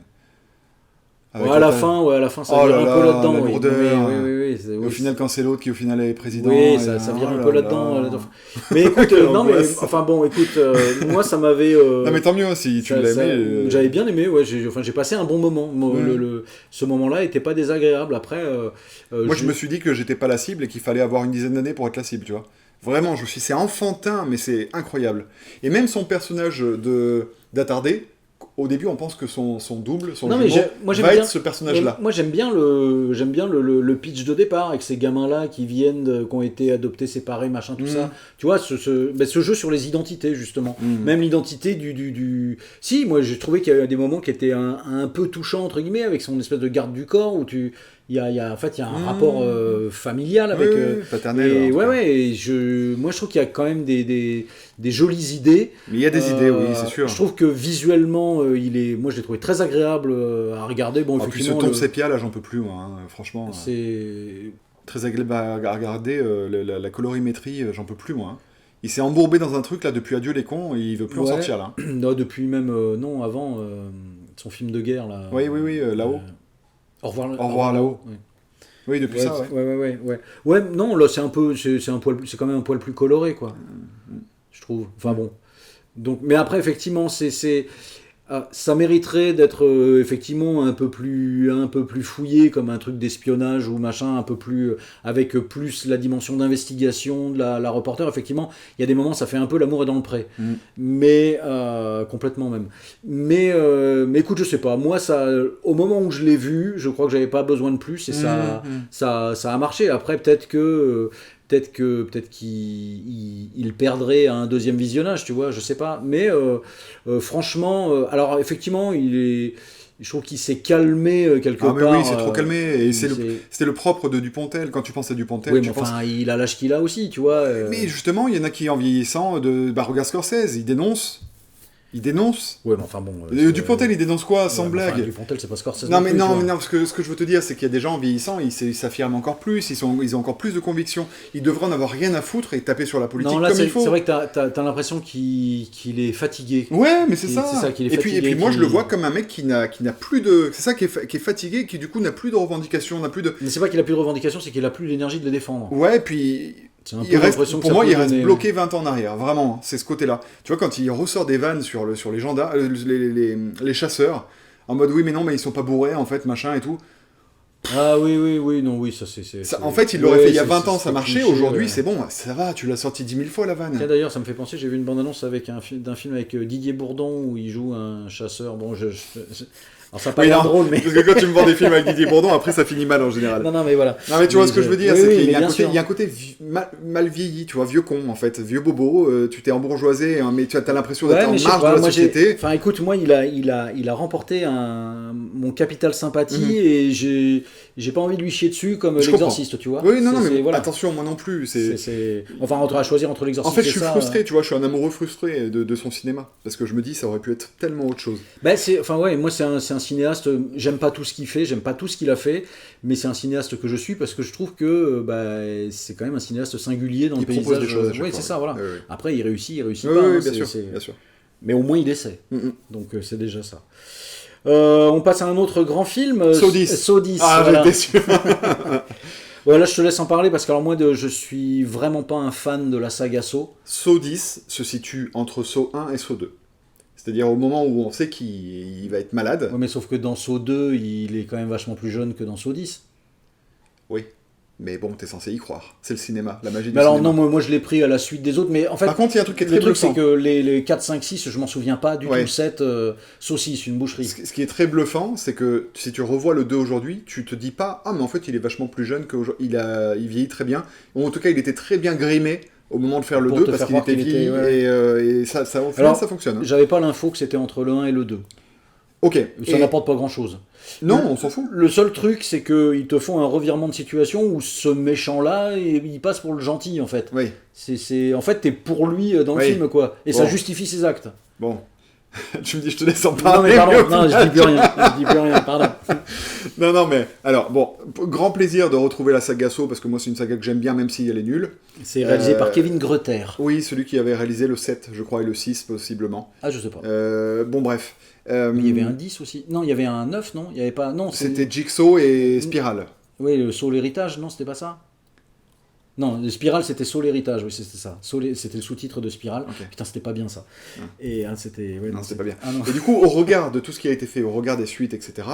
Speaker 2: À la fin, ça vire un peu là-dedans.
Speaker 1: La lourdeur.
Speaker 2: Oui,
Speaker 1: au final, quand c'est l'autre qui au final est président.
Speaker 2: Oui, ça vire un peu là-dedans. Mais écoute, moi ça m'avait.
Speaker 1: Non, mais tant mieux si tu l'as aimé.
Speaker 2: J'avais bien aimé, ouais. J'ai passé un bon moment. Ce moment-là était pas désagréable. Après.
Speaker 1: Moi, je me suis dit que j'étais pas la cible et qu'il fallait avoir une dizaine d'années pour être la cible, tu vois. Vraiment, c'est enfantin, mais c'est incroyable. Et même son personnage d'attardé. Au début, on pense que son double, son jumeau, va être ce personnage-là.
Speaker 2: Moi, j'aime bien le pitch de départ avec ces gamins-là qui ont été adoptés, séparés, machin, tout ça. Tu vois, ce jeu sur les identités, justement. Même l'identité du... Si, moi, j'ai trouvé qu'il y a des moments qui étaient un peu touchants, entre guillemets, avec son espèce de garde du corps, où il y a un rapport familial avec...
Speaker 1: paternel.
Speaker 2: Et moi, je trouve qu'il y a quand même des jolies idées.
Speaker 1: Mais il y a des idées, oui, c'est sûr.
Speaker 2: Je trouve que visuellement, moi je l'ai trouvé très agréable à regarder. Bon,
Speaker 1: puis ce ton sépia, là, j'en peux plus, moi, hein, franchement.
Speaker 2: C'est
Speaker 1: très agréable à regarder. La colorimétrie, j'en peux plus, moi. Hein. Il s'est embourbé dans un truc, là, depuis Adieu les cons, et il veut plus en sortir, là.
Speaker 2: Non, depuis même, avant, son film de guerre, là.
Speaker 1: Oui, là-haut.
Speaker 2: Au revoir là-haut. Oui.
Speaker 1: Oui, depuis ça,
Speaker 2: ouais. Ouais, non, là, c'est quand même un poil plus coloré, quoi. Je trouve. Enfin bon. Donc, mais après, effectivement, ça mériterait d'être effectivement un peu plus fouillé, comme un truc d'espionnage ou machin, un peu plus avec plus la dimension d'investigation de la reporter. Effectivement, il y a des moments, ça fait un peu L'amour est dans le pré, mais complètement même. Mais écoute, je sais pas. Moi, au moment où je l'ai vu, je crois que j'avais pas besoin de plus et ça a marché. Après, peut-être qu'il perdrait à un deuxième visionnage, tu vois, je sais pas. Mais franchement, alors effectivement, je trouve qu'il s'est calmé quelque part.
Speaker 1: Oui, il s'est trop calmé. Et c'était le propre de Dupontel. Quand tu penses à Dupontel,
Speaker 2: oui, mais enfin, il a l'âge qu'il a aussi, tu vois.
Speaker 1: Mais justement, il y en a qui, en vieillissant, regarde Scorsese, il dénonce. Ouais, mais enfin bon. Dupontel, il dénonce quoi, sans blague.
Speaker 2: Dupontel, c'est pas Scorsese.
Speaker 1: Non, mais parce que ce que je veux te dire, c'est qu'il y a des gens en vieillissant, ils s'affirment encore plus, ils ont encore plus de conviction. Ils devraient en avoir rien à foutre et taper sur la politique comme il faut.
Speaker 2: C'est vrai que t'as l'impression qu'il est fatigué.
Speaker 1: Ouais, mais c'est ça.
Speaker 2: C'est ça qu'il est fatigué.
Speaker 1: Et puis moi, je le vois comme un mec qui n'a plus de. C'est ça qui est fatigué, qui du coup n'a plus de revendications, n'a plus de.
Speaker 2: Mais c'est pas qu'il a plus de revendications, c'est qu'il a plus l'énergie de les défendre.
Speaker 1: Ouais, puis. Il reste bloqué 20 ans en arrière, vraiment, c'est ce côté-là. Tu vois, quand il ressort des vannes sur les gendarmes, les chasseurs, en mode oui, mais non, mais ils sont pas bourrés, en fait, machin et tout.
Speaker 2: Ah oui, ça c'est...
Speaker 1: En fait, il l'aurait fait il y a 20 ans, ça marchait, aujourd'hui, c'est bon, ça va, tu l'as sorti 10 000 fois la vanne.
Speaker 2: Tiens, d'ailleurs, ça me fait penser, j'ai vu une bande-annonce d'un film avec Didier Bourdon où il joue un chasseur, bon, alors ça n'a pas l'air drôle, mais...
Speaker 1: Parce que quand tu me vends des films avec Didier Bourdon, après ça finit mal en général.
Speaker 2: Non, mais voilà.
Speaker 1: Non, mais tu vois ce que je veux dire, c'est qu'il y a un côté mal vieilli, tu vois, vieux con en fait, vieux bobo, tu t'es embourgeoisé, hein, mais tu as l'impression d'être en marge de la société.
Speaker 2: Enfin écoute, moi il a remporté mon capital sympathie et j'ai pas envie de lui chier dessus comme l'exorciste, tu vois.
Speaker 1: Oui, non, mais voilà. Attention, moi non plus.
Speaker 2: Enfin, à choisir entre l'exorciste
Speaker 1: et ça... En fait, je suis frustré, tu vois, je suis un amoureux frustré de son cinéma, parce que je me dis, ça aurait pu être tellement autre chose.
Speaker 2: Moi c'est un cinéaste, j'aime pas tout ce qu'il fait, j'aime pas tout ce qu'il a fait, mais c'est un cinéaste que je suis parce que je trouve que c'est quand même un cinéaste singulier dans le paysage.
Speaker 1: Il propose des choses.
Speaker 2: Oui, c'est ça, voilà.
Speaker 1: Oui.
Speaker 2: Après, il réussit pas.
Speaker 1: Oui, bien sûr.
Speaker 2: Mais au moins, il essaie. Donc, c'est déjà ça. On passe à un autre grand film.
Speaker 1: Saw 10. Ah, voilà. J'étais sûr.
Speaker 2: Là, je te laisse en parler parce que alors moi, je suis vraiment pas un fan de la saga Saw.
Speaker 1: Saw 10 se situe entre Saw 1 et Saw 2. C'est-à-dire au moment où on sait qu'il va être malade.
Speaker 2: Oui, mais sauf que dans Saw 2, il est quand même vachement plus jeune que dans Saw 10.
Speaker 1: Oui. Mais bon, t'es censé y croire. C'est le cinéma, la magie du
Speaker 2: mais alors
Speaker 1: cinéma.
Speaker 2: non, moi je l'ai pris à la suite des autres, mais en fait...
Speaker 1: Par contre, il y a un truc qui est très
Speaker 2: le truc,
Speaker 1: bluffant.
Speaker 2: c'est que les 4, 5, 6, je m'en souviens pas du tout. Le 7, saucisse, une boucherie.
Speaker 1: Ce qui est très bluffant, c'est que si tu revois le 2 aujourd'hui, tu te dis pas « Ah, mais en fait, il est vachement plus jeune qu'aujourd'hui. Il vieillit très bien. » Ou en tout cas, il était très bien grimé au moment de faire le 2, parce qu'il était vieilli, et ça fonctionne. Hein.
Speaker 2: J'avais pas l'info que c'était entre le 1 et le 2.
Speaker 1: Ok.
Speaker 2: Ça n'apporte pas grand-chose.
Speaker 1: Non, on s'en fout.
Speaker 2: Le seul truc, c'est qu'ils te font un revirement de situation où ce méchant-là, il passe pour le gentil, en fait.
Speaker 1: Oui.
Speaker 2: En fait, t'es pour lui dans le film, quoi. Et ça justifie ses actes.
Speaker 1: Bon. Tu me dis, je te laisse en parler.
Speaker 2: Non, mais pardon, non, je dis plus rien, pardon.
Speaker 1: Non, mais, alors, bon, grand plaisir de retrouver la saga Saw, parce que moi, c'est une saga que j'aime bien, même si elle est nulle.
Speaker 2: C'est réalisé par Kevin Greuther.
Speaker 1: Oui, celui qui avait réalisé le 7, je crois, et le 6, possiblement.
Speaker 2: Ah, je sais pas.
Speaker 1: Bon, bref.
Speaker 2: Mais il y avait un 10 aussi. Non, il y avait un 9, non? Il y avait pas... Non,
Speaker 1: c'était Jigsaw et Spiral.
Speaker 2: Oui, le Saw l'héritage, non, c'était pas ça? Non, le Spiral, c'était Saw l'héritage, oui, c'était ça. C'était le sous-titre de Spiral. Okay. Putain, c'était pas bien, ça. Et c'était... Ouais,
Speaker 1: non, c'était pas bien. Ah, et du coup, au regard de tout ce qui a été fait, au regard des suites, etc.,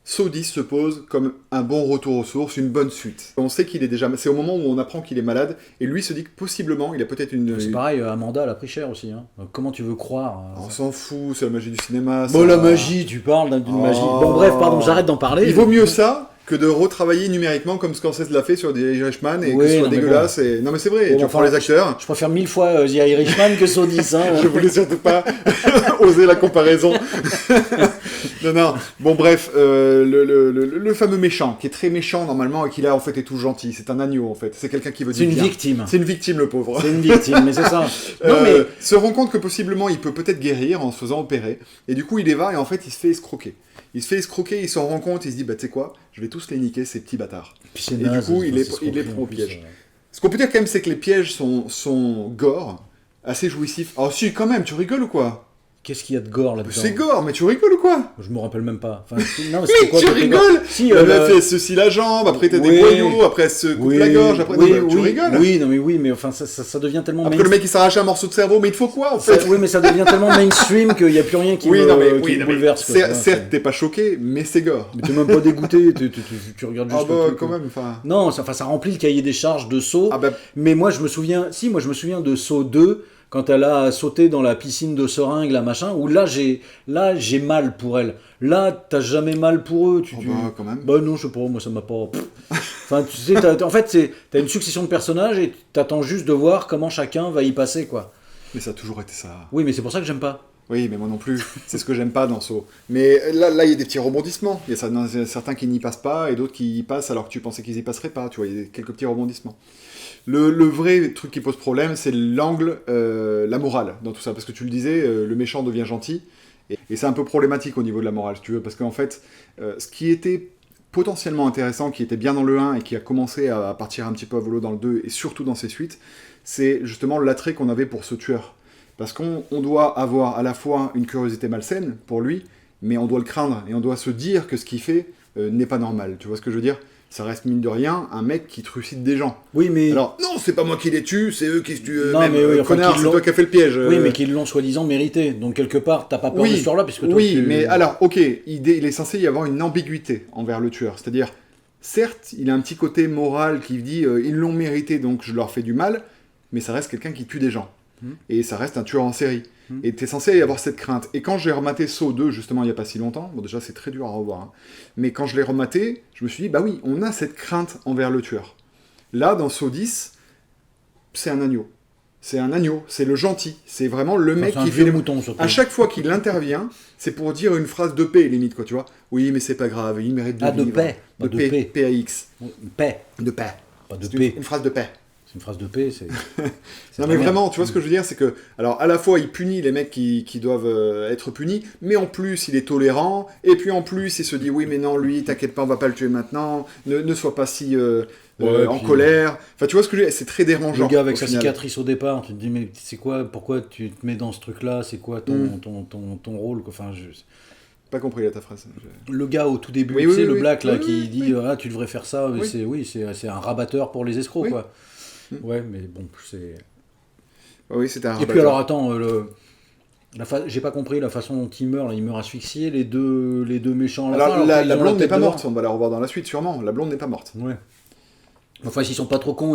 Speaker 1: Saw 10 se pose comme un bon retour aux sources, une bonne suite. On sait qu'il est déjà... C'est au moment où on apprend qu'il est malade, et lui se dit que possiblement, il a peut-être une...
Speaker 2: C'est pareil, Amanda, elle a pris cher aussi. Hein. Comment tu veux croire
Speaker 1: On s'en fout, c'est la magie du cinéma.
Speaker 2: Bon, la magie, tu parles d'une magie. Bon, bref, pardon, j'arrête d'en parler.
Speaker 1: Il vaut mieux ça que de retravailler numériquement comme Scorsese l'a fait sur The Irishman et que ce soit dégueulasse. Bon. Et... Non mais c'est vrai, tu prends les acteurs.
Speaker 2: Je préfère 1000 fois The Irishman que Saw 10. Hein.
Speaker 1: Je voulais surtout pas oser la comparaison. non. Bon bref, le fameux méchant, qui est très méchant normalement et qui là en fait est tout gentil. C'est un agneau en fait. C'est quelqu'un qui veut dire bien.
Speaker 2: C'est une victime.
Speaker 1: C'est une victime le pauvre.
Speaker 2: C'est une victime, mais c'est ça. Non, mais...
Speaker 1: Se rend compte que possiblement il peut peut-être guérir en se faisant opérer. Et du coup il y va et en fait il se fait escroquer. Il se fait escroquer, il s'en rend compte, il se dit, bah tu sais quoi, je vais tous les niquer, ces petits bâtards. Et naze, du coup, il les prend au piège. Ce qu'on peut dire quand même, c'est que les pièges sont gore, assez jouissifs. Ah si, quand même, tu rigoles ou quoi?
Speaker 2: Qu'est-ce qu'il y a de gore là-dedans?
Speaker 1: C'est gore, mais tu rigoles ou quoi?
Speaker 2: Je me rappelle même pas. Enfin,
Speaker 1: non, mais quoi, tu rigoles si, elle fait ceci la jambe, après t'as des boyaux, après elle se coupe la gorge, après tu rigoles.
Speaker 2: Oui, mais enfin ça devient tellement...
Speaker 1: Après le mec il s'arrache un morceau de cerveau, mais il te faut quoi en fait?
Speaker 2: Oui, mais ça devient tellement mainstream qu'il n'y a plus rien qui me bouleverse.
Speaker 1: Certes, t'es pas choqué, mais c'est gore.
Speaker 2: Mais t'es même pas dégoûté, tu regardes juste
Speaker 1: le truc. Quand même, enfin...
Speaker 2: Non, ça remplit le cahier des charges de Saw, mais moi je me souviens de Saw 2, quand elle a sauté dans la piscine de seringues, là, machin, où là, j'ai mal pour elle. Là, t'as jamais mal pour eux.
Speaker 1: Quand même.
Speaker 2: Bah non, je sais pas, moi, ça m'a pas... Enfin, tu sais, en fait, t'as une succession de personnages et t'attends juste de voir comment chacun va y passer, quoi.
Speaker 1: Mais ça a toujours été ça.
Speaker 2: Oui, mais c'est pour ça que j'aime pas.
Speaker 1: Oui, mais moi non plus. C'est ce que j'aime pas dans Saw. Mais là, il y a des petits rebondissements. Il y a certains qui n'y passent pas et d'autres qui y passent alors que tu pensais qu'ils y passeraient pas. Tu vois, il y a quelques petits rebondissements. Le vrai truc qui pose problème, c'est l'angle, la morale dans tout ça. Parce que tu le disais, le méchant devient gentil. Et c'est un peu problématique au niveau de la morale, si tu veux. Parce qu'en fait, ce qui était potentiellement intéressant, qui était bien dans le 1 et qui a commencé à partir un petit peu à volo dans le 2 et surtout dans ses suites, c'est justement l'attrait qu'on avait pour ce tueur. Parce qu'on doit avoir à la fois une curiosité malsaine pour lui, mais on doit le craindre et on doit se dire que ce qu'il fait n'est pas normal. Tu vois ce que je veux dire ? Ça reste mine de rien un mec qui trucide des gens.
Speaker 2: Oui, mais...
Speaker 1: Alors, non, c'est pas moi qui les tue, c'est eux qui se tuent
Speaker 2: connard,
Speaker 1: c'est toi qui as fait le piège.
Speaker 2: Oui, mais qu'ils l'ont soi-disant mérité. Donc, quelque part, t'as pas peur de ce tueur-là, puisque toi,
Speaker 1: mais alors, ok, il est censé y avoir une ambiguïté envers le tueur. C'est-à-dire, certes, il a un petit côté moral qui dit ils l'ont mérité, donc je leur fais du mal, mais ça reste quelqu'un qui tue des gens. Et ça reste un tueur en série. Et t'es censé y avoir cette crainte. Et quand j'ai rematé Saw 2, justement, il n'y a pas si longtemps, bon déjà c'est très dur à revoir, hein, mais quand je l'ai rematé, je me suis dit, bah oui, on a cette crainte envers le tueur. Là, dans Saw 10, c'est un agneau. C'est un agneau, c'est le gentil. C'est vraiment le mec qui fait les
Speaker 2: moutons. Surtout.
Speaker 1: À chaque fois qu'il intervient, c'est pour dire une phrase de paix, limite, quoi, tu vois. Oui, mais c'est pas grave, il mérite de vivre.
Speaker 2: De paix.
Speaker 1: De paix. P-A-X.
Speaker 2: Paix.
Speaker 1: De paix.
Speaker 2: Pas de paix.
Speaker 1: Une phrase de paix.
Speaker 2: Une phrase de paix, c'est...
Speaker 1: Non mais vraiment, tu vois ce que je veux dire, c'est que, alors à la fois il punit les mecs qui doivent être punis, mais en plus il est tolérant, et puis en plus il se dit oui mais non lui, t'inquiète pas, on va pas le tuer maintenant, ne sois pas si en colère, enfin tu vois ce que je veux dire, c'est très dérangeant.
Speaker 2: Le gars avec sa cicatrice au départ, tu te dis mais c'est quoi, pourquoi tu te mets dans ce truc là, c'est quoi ton rôle, quoi. Enfin
Speaker 1: pas compris là ta phrase.
Speaker 2: Le gars au tout début, tu sais, le black là qui dit ah tu devrais faire ça, c'est un rabatteur pour les escrocs quoi. Ouais, mais bon, c'est...
Speaker 1: Oui, c'était un rabatteur.
Speaker 2: Et puis alors, attends, j'ai pas compris la façon dont il meurt asphyxié, les deux méchants à la fin.
Speaker 1: La blonde n'est pas morte, on va la revoir dans la suite sûrement, la blonde n'est pas morte.
Speaker 2: Ouais. Enfin, s'ils sont pas trop cons,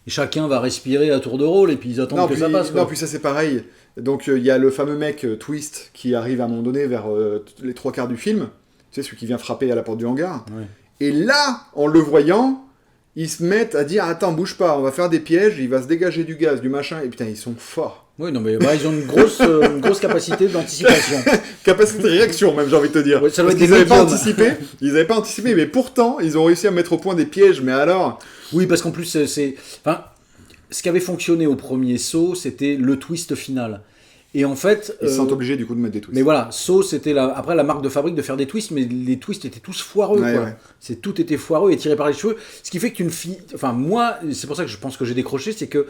Speaker 2: chacun va respirer à tour de rôle et puis ils attendent ça passe. Quoi.
Speaker 1: Non, puis ça c'est pareil. Donc il y a le fameux mec Twist qui arrive à un moment donné vers les 3/4 du film. Tu sais, celui qui vient frapper à la porte du hangar.
Speaker 2: Ouais.
Speaker 1: Et là, en le voyant, ils se mettent à dire attends, bouge pas, on va faire des pièges, il va se dégager du gaz, du machin. Et putain, ils sont forts.
Speaker 2: Oui, non, mais ils ont une grosse capacité d'anticipation.
Speaker 1: Capacité de réaction, même, j'ai envie de te dire.
Speaker 2: Ouais, ça doit
Speaker 1: Parce
Speaker 2: être
Speaker 1: qu'ils n'avaient pas anticipé. Ils n'avaient pas anticipé, mais pourtant, ils ont réussi à mettre au point des pièges. Mais alors...
Speaker 2: Oui, parce qu'en plus, enfin, ce qui avait fonctionné au premier Saw, c'était le twist final. Et en fait...
Speaker 1: Ils se sentent obligés, du coup, de mettre des twists.
Speaker 2: Mais voilà, Saw, c'était après la marque de fabrique de faire des twists, mais les twists étaient tous foireux,
Speaker 1: ouais,
Speaker 2: quoi.
Speaker 1: Ouais.
Speaker 2: Tout était foireux et tiré par les cheveux. Ce qui fait qu'une fille... Enfin, moi, c'est pour ça que je pense que j'ai décroché, c'est que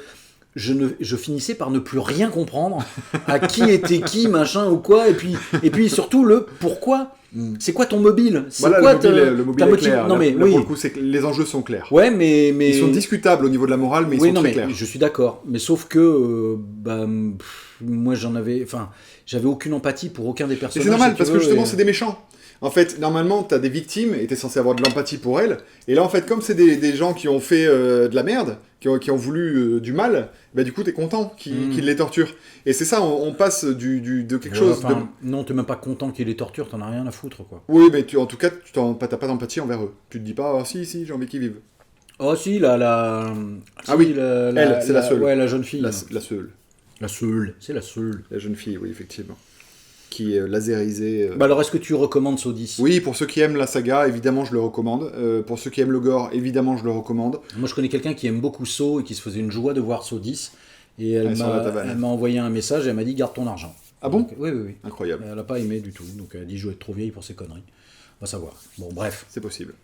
Speaker 2: je finissais par ne plus rien comprendre à qui était qui, machin ou quoi, et puis surtout le pourquoi. C'est quoi ton mobile? C'est
Speaker 1: voilà,
Speaker 2: quoi
Speaker 1: le mobile est clair.
Speaker 2: Non, mais
Speaker 1: là, pour le coup, c'est que les enjeux sont clairs.
Speaker 2: Ouais, mais...
Speaker 1: Ils sont discutables au niveau de la morale, mais ils sont très clairs.
Speaker 2: Je suis d'accord. Mais sauf que moi, j'avais aucune empathie pour aucun des personnages.
Speaker 1: Et c'est normal, parce que justement, c'est des méchants. En fait, normalement, t'as des victimes et t'es censé avoir de l'empathie pour elles. Et là, en fait, comme c'est des gens qui ont fait de la merde, qui ont voulu du mal, bah du coup, t'es content qu'ils les torturent. Et c'est ça, on passe de quelque chose...
Speaker 2: Non, t'es même pas content qu'ils les torturent, t'en as rien à foutre, quoi.
Speaker 1: Oui, mais en tout cas, t'as pas d'empathie envers eux. Tu te dis pas, oh, si, j'ai envie qu'ils vivent.
Speaker 2: Oh si, elle,
Speaker 1: c'est la seule.
Speaker 2: Ouais, la jeune fille.
Speaker 1: La seule.
Speaker 2: La seule, c'est la seule.
Speaker 1: La jeune fille, oui, effectivement. Qui est laserisée.
Speaker 2: Alors, est-ce que tu recommandes Saw 10?
Speaker 1: Oui, pour ceux qui aiment la saga, évidemment, je le recommande. Pour ceux qui aiment le gore, évidemment, je le recommande.
Speaker 2: Moi, je connais quelqu'un qui aime beaucoup Saw et qui se faisait une joie de voir Saw 10. Et elle m'a envoyé un message et elle m'a dit, garde ton argent.
Speaker 1: Ah bon?
Speaker 2: Donc, oui.
Speaker 1: Incroyable.
Speaker 2: Elle n'a pas aimé du tout. Donc, elle a dit, je vais être trop vieille pour ces conneries. On va savoir. Bon, bref.
Speaker 1: C'est possible.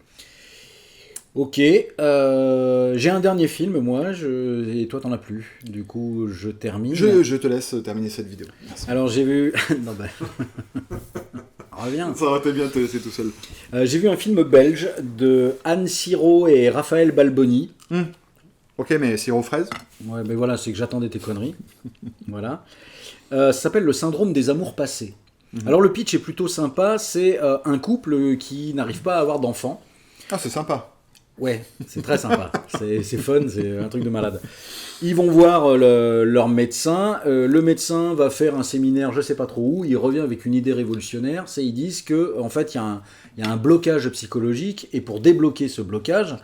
Speaker 2: Ok, j'ai un dernier film, moi, et toi t'en as plus. Du coup, je termine.
Speaker 1: Je te laisse terminer cette vidéo. Merci.
Speaker 2: Alors j'ai vu... non ben... Reviens.
Speaker 1: Ça aurait été bien de te laisser tout seul.
Speaker 2: J'ai vu un film belge de Anne Siro et Raphaël Balboni.
Speaker 1: Ok, mais sirop fraise?
Speaker 2: Ouais, mais voilà, c'est que j'attendais tes conneries. Voilà. Ça s'appelle Le syndrome des amours passés. Alors le pitch est plutôt sympa, c'est un couple qui n'arrive pas à avoir d'enfants.
Speaker 1: Ah, c'est sympa.
Speaker 2: Ouais, c'est très sympa, c'est fun, c'est un truc de malade. Ils vont voir leur médecin, le médecin va faire un séminaire, je sais pas trop où, il revient avec une idée révolutionnaire, c'est ils disent que en fait il y a un blocage psychologique et pour débloquer ce blocage,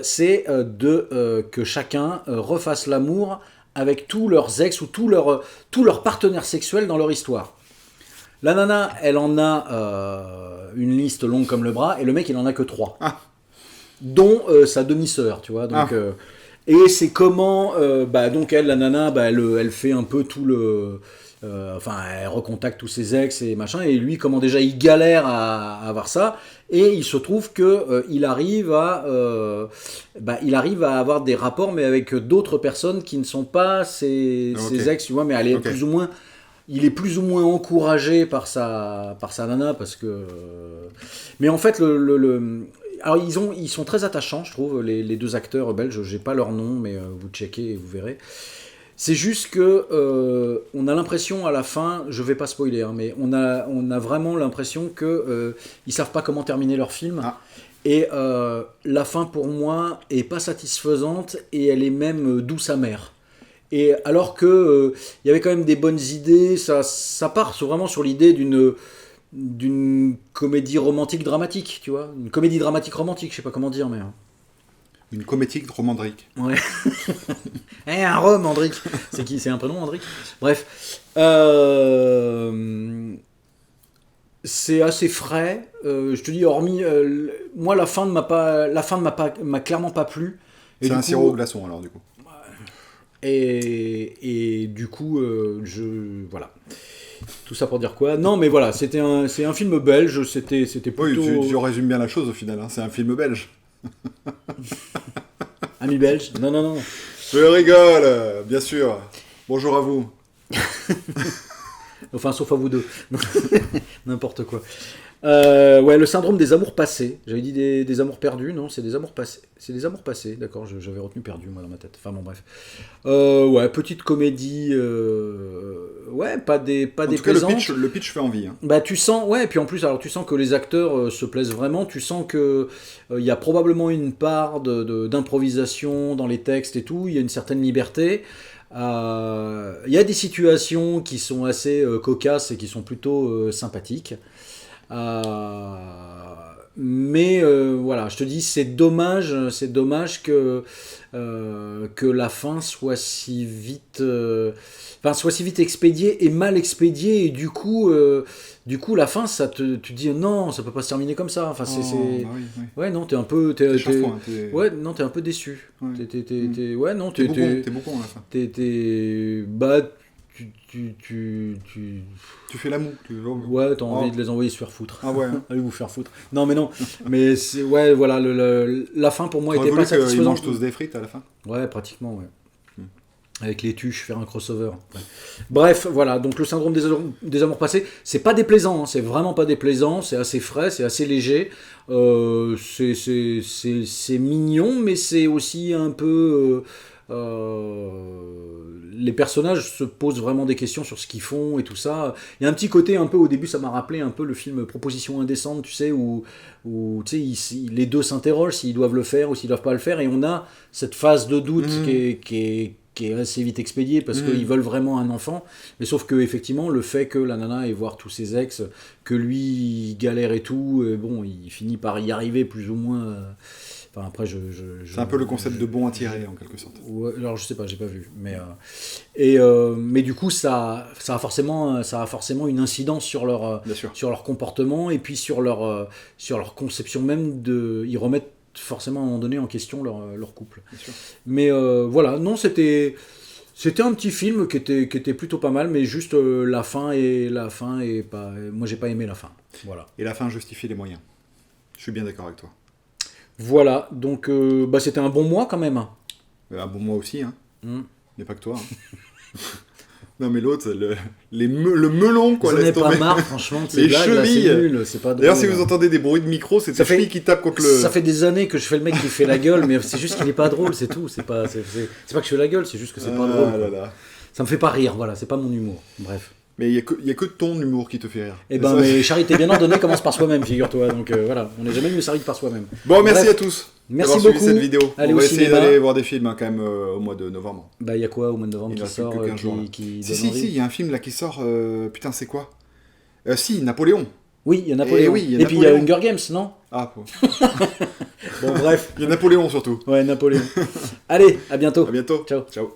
Speaker 2: c'est que chacun refasse l'amour avec tous leurs ex ou tous leurs partenaires sexuels dans leur histoire. La nana, elle en a une liste longue comme le bras et le mec il en a que 3. Ah. Dont sa demi-sœur, tu vois. Donc, et c'est comment, donc elle, la nana, elle fait un peu tout le... elle recontacte tous ses ex et machin, et lui, comment déjà, il galère à avoir ça, et il se trouve que il arrive à avoir des rapports, mais avec d'autres personnes qui ne sont pas ses ex, tu vois, mais elle est plus ou moins... Il est plus ou moins encouragé par sa nana, parce que... Mais en fait, alors ils sont très attachants, je trouve, les deux acteurs belges. J'ai pas leur nom, mais vous checkez et vous verrez. C'est juste que on a l'impression à la fin, je vais pas spoiler, hein, mais on a vraiment l'impression que ils savent pas comment terminer leur film. Ah. Et la fin pour moi est pas satisfaisante et elle est même douce amère. Et alors que y avait quand même des bonnes idées, ça part vraiment sur l'idée d'une comédie romantique dramatique, tu vois, une comédie dramatique romantique, je sais pas comment dire, mais
Speaker 1: une comédie romandrique.
Speaker 2: Ouais. Un rhum, Andric. C'est qui? C'est un prénom, Andric. Bref, c'est assez frais. Je te dis, hormis moi, la fin m'a clairement pas plu.
Speaker 1: Et c'est un sirop au glaçon alors du coup.
Speaker 2: Et du coup, voilà. Tout ça pour dire quoi? Non, mais voilà, c'est un film belge, c'était plutôt...
Speaker 1: Oui, tu résumes bien la chose au final, hein, c'est un film belge.
Speaker 2: Ami belge? Non.
Speaker 1: Je rigole, bien sûr. Bonjour à vous.
Speaker 2: Enfin, sauf à vous deux. N'importe quoi. Ouais, le syndrome des amours passés. J'avais dit des amours perdus, non, c'est des amours passés. C'est des amours passés, d'accord, j'avais retenu perdu, moi, dans ma tête. Enfin, bon, bref. Ouais, petite comédie, ouais, pas des
Speaker 1: plaisantes. Le pitch fait envie. Hein.
Speaker 2: Bah, tu sens, ouais, et puis en plus, alors tu sens que les acteurs se plaisent vraiment, tu sens que il y a probablement une part d'improvisation dans les textes et tout, il y a une certaine liberté. Il y a des situations qui sont assez cocasses et qui sont plutôt sympathiques. Mais voilà, je te dis, c'est dommage que la fin soit si vite, soit si vite expédiée et mal expédiée, et du coup, la fin, tu te dis non, ça peut pas se terminer comme ça. Enfin,
Speaker 1: bah oui.
Speaker 2: Ouais, non, t'es un peu, ouais, non, t'es un peu déçu.
Speaker 1: Ouais.
Speaker 2: Ouais, non,
Speaker 1: t'es boucon à la fin.
Speaker 2: Bah,
Speaker 1: tu fais l'amour.
Speaker 2: Ouais, t'as envie de les envoyer se faire foutre.
Speaker 1: Ah ouais.
Speaker 2: Allez vous faire foutre. Non, mais non. Mais c'est, ouais, voilà, la fin pour moi était pas satisfaisante.
Speaker 1: Ils mangent tous des frites à la fin.
Speaker 2: Ouais, pratiquement, ouais. Avec les tuches, faire un crossover. Ouais. Bref, voilà, donc le syndrome des amours passés, c'est pas déplaisant, hein, c'est vraiment pas déplaisant, c'est assez frais, c'est assez léger, c'est mignon, mais c'est aussi un peu... les personnages se posent vraiment des questions sur ce qu'ils font et tout ça. Il y a un petit côté un peu, au début ça m'a rappelé un peu le film Proposition indécente, tu sais, où tu sais, les deux s'interrogent s'ils doivent le faire ou s'ils doivent pas le faire, et on a cette phase de doute qui est assez vite expédiée parce qu'ils veulent vraiment un enfant, mais sauf que effectivement le fait que la nana aille voir tous ses ex, que lui il galère et tout, bon, il finit par y arriver plus ou moins. Enfin, après,
Speaker 1: c'est un peu le concept de bon à tirer, en quelque sorte.
Speaker 2: Ouais, alors, je sais pas, j'ai pas vu. Mais du coup, ça a forcément une incidence sur leur comportement, et puis sur leur conception même de... Ils remettent forcément à un moment donné en question leur couple.
Speaker 1: Bien sûr.
Speaker 2: Mais voilà, non, c'était un petit film qui était plutôt pas mal, mais juste la fin est pas... Moi, j'ai pas aimé la fin. Voilà.
Speaker 1: Et la fin justifie les moyens. Je suis bien d'accord avec toi.
Speaker 2: Voilà, donc c'était un bon mois quand même.
Speaker 1: Un bon mois aussi, hein. Mais pas que toi. Hein. Non, mais l'autre, le melon, quoi.
Speaker 2: J'en ai pas marre, franchement, de ces blagues, là, c'est nul, c'est pas drôle.
Speaker 1: D'ailleurs, si vous entendez des bruits de micro, c'est tes chevilles qui tapent contre le...
Speaker 2: Ça fait des années que je fais le mec qui fait la gueule, mais c'est juste qu'il est pas drôle, c'est tout. C'est pas que je fais la gueule, c'est juste que c'est pas drôle.
Speaker 1: Là.
Speaker 2: Ça me fait pas rire, voilà, c'est pas mon humour. Bref.
Speaker 1: Mais il y a que ton humour qui te fait rire.
Speaker 2: Eh ben, mais charité bien ordonnée commence par soi-même, figure-toi. Donc voilà, on n'est jamais mieux servi par soi-même.
Speaker 1: Bon, merci à tous.
Speaker 2: Merci beaucoup.
Speaker 1: Suivi cette vidéo.
Speaker 2: Allez,
Speaker 1: on va essayer
Speaker 2: cinéma.
Speaker 1: d'aller voir des films quand même au mois de novembre.
Speaker 2: Bah, il y a quoi au mois de novembre qui sort qui
Speaker 1: Si, il y a un film là qui sort. Putain, c'est quoi Si, Napoléon.
Speaker 2: Oui, il y a Napoléon. Et puis il y a Hunger Games, non?
Speaker 1: Ah,
Speaker 2: bon, bref.
Speaker 1: Il y a Napoléon surtout.
Speaker 2: Ouais, Napoléon. Allez, à bientôt.
Speaker 1: À bientôt.
Speaker 2: Ciao.
Speaker 1: Ciao.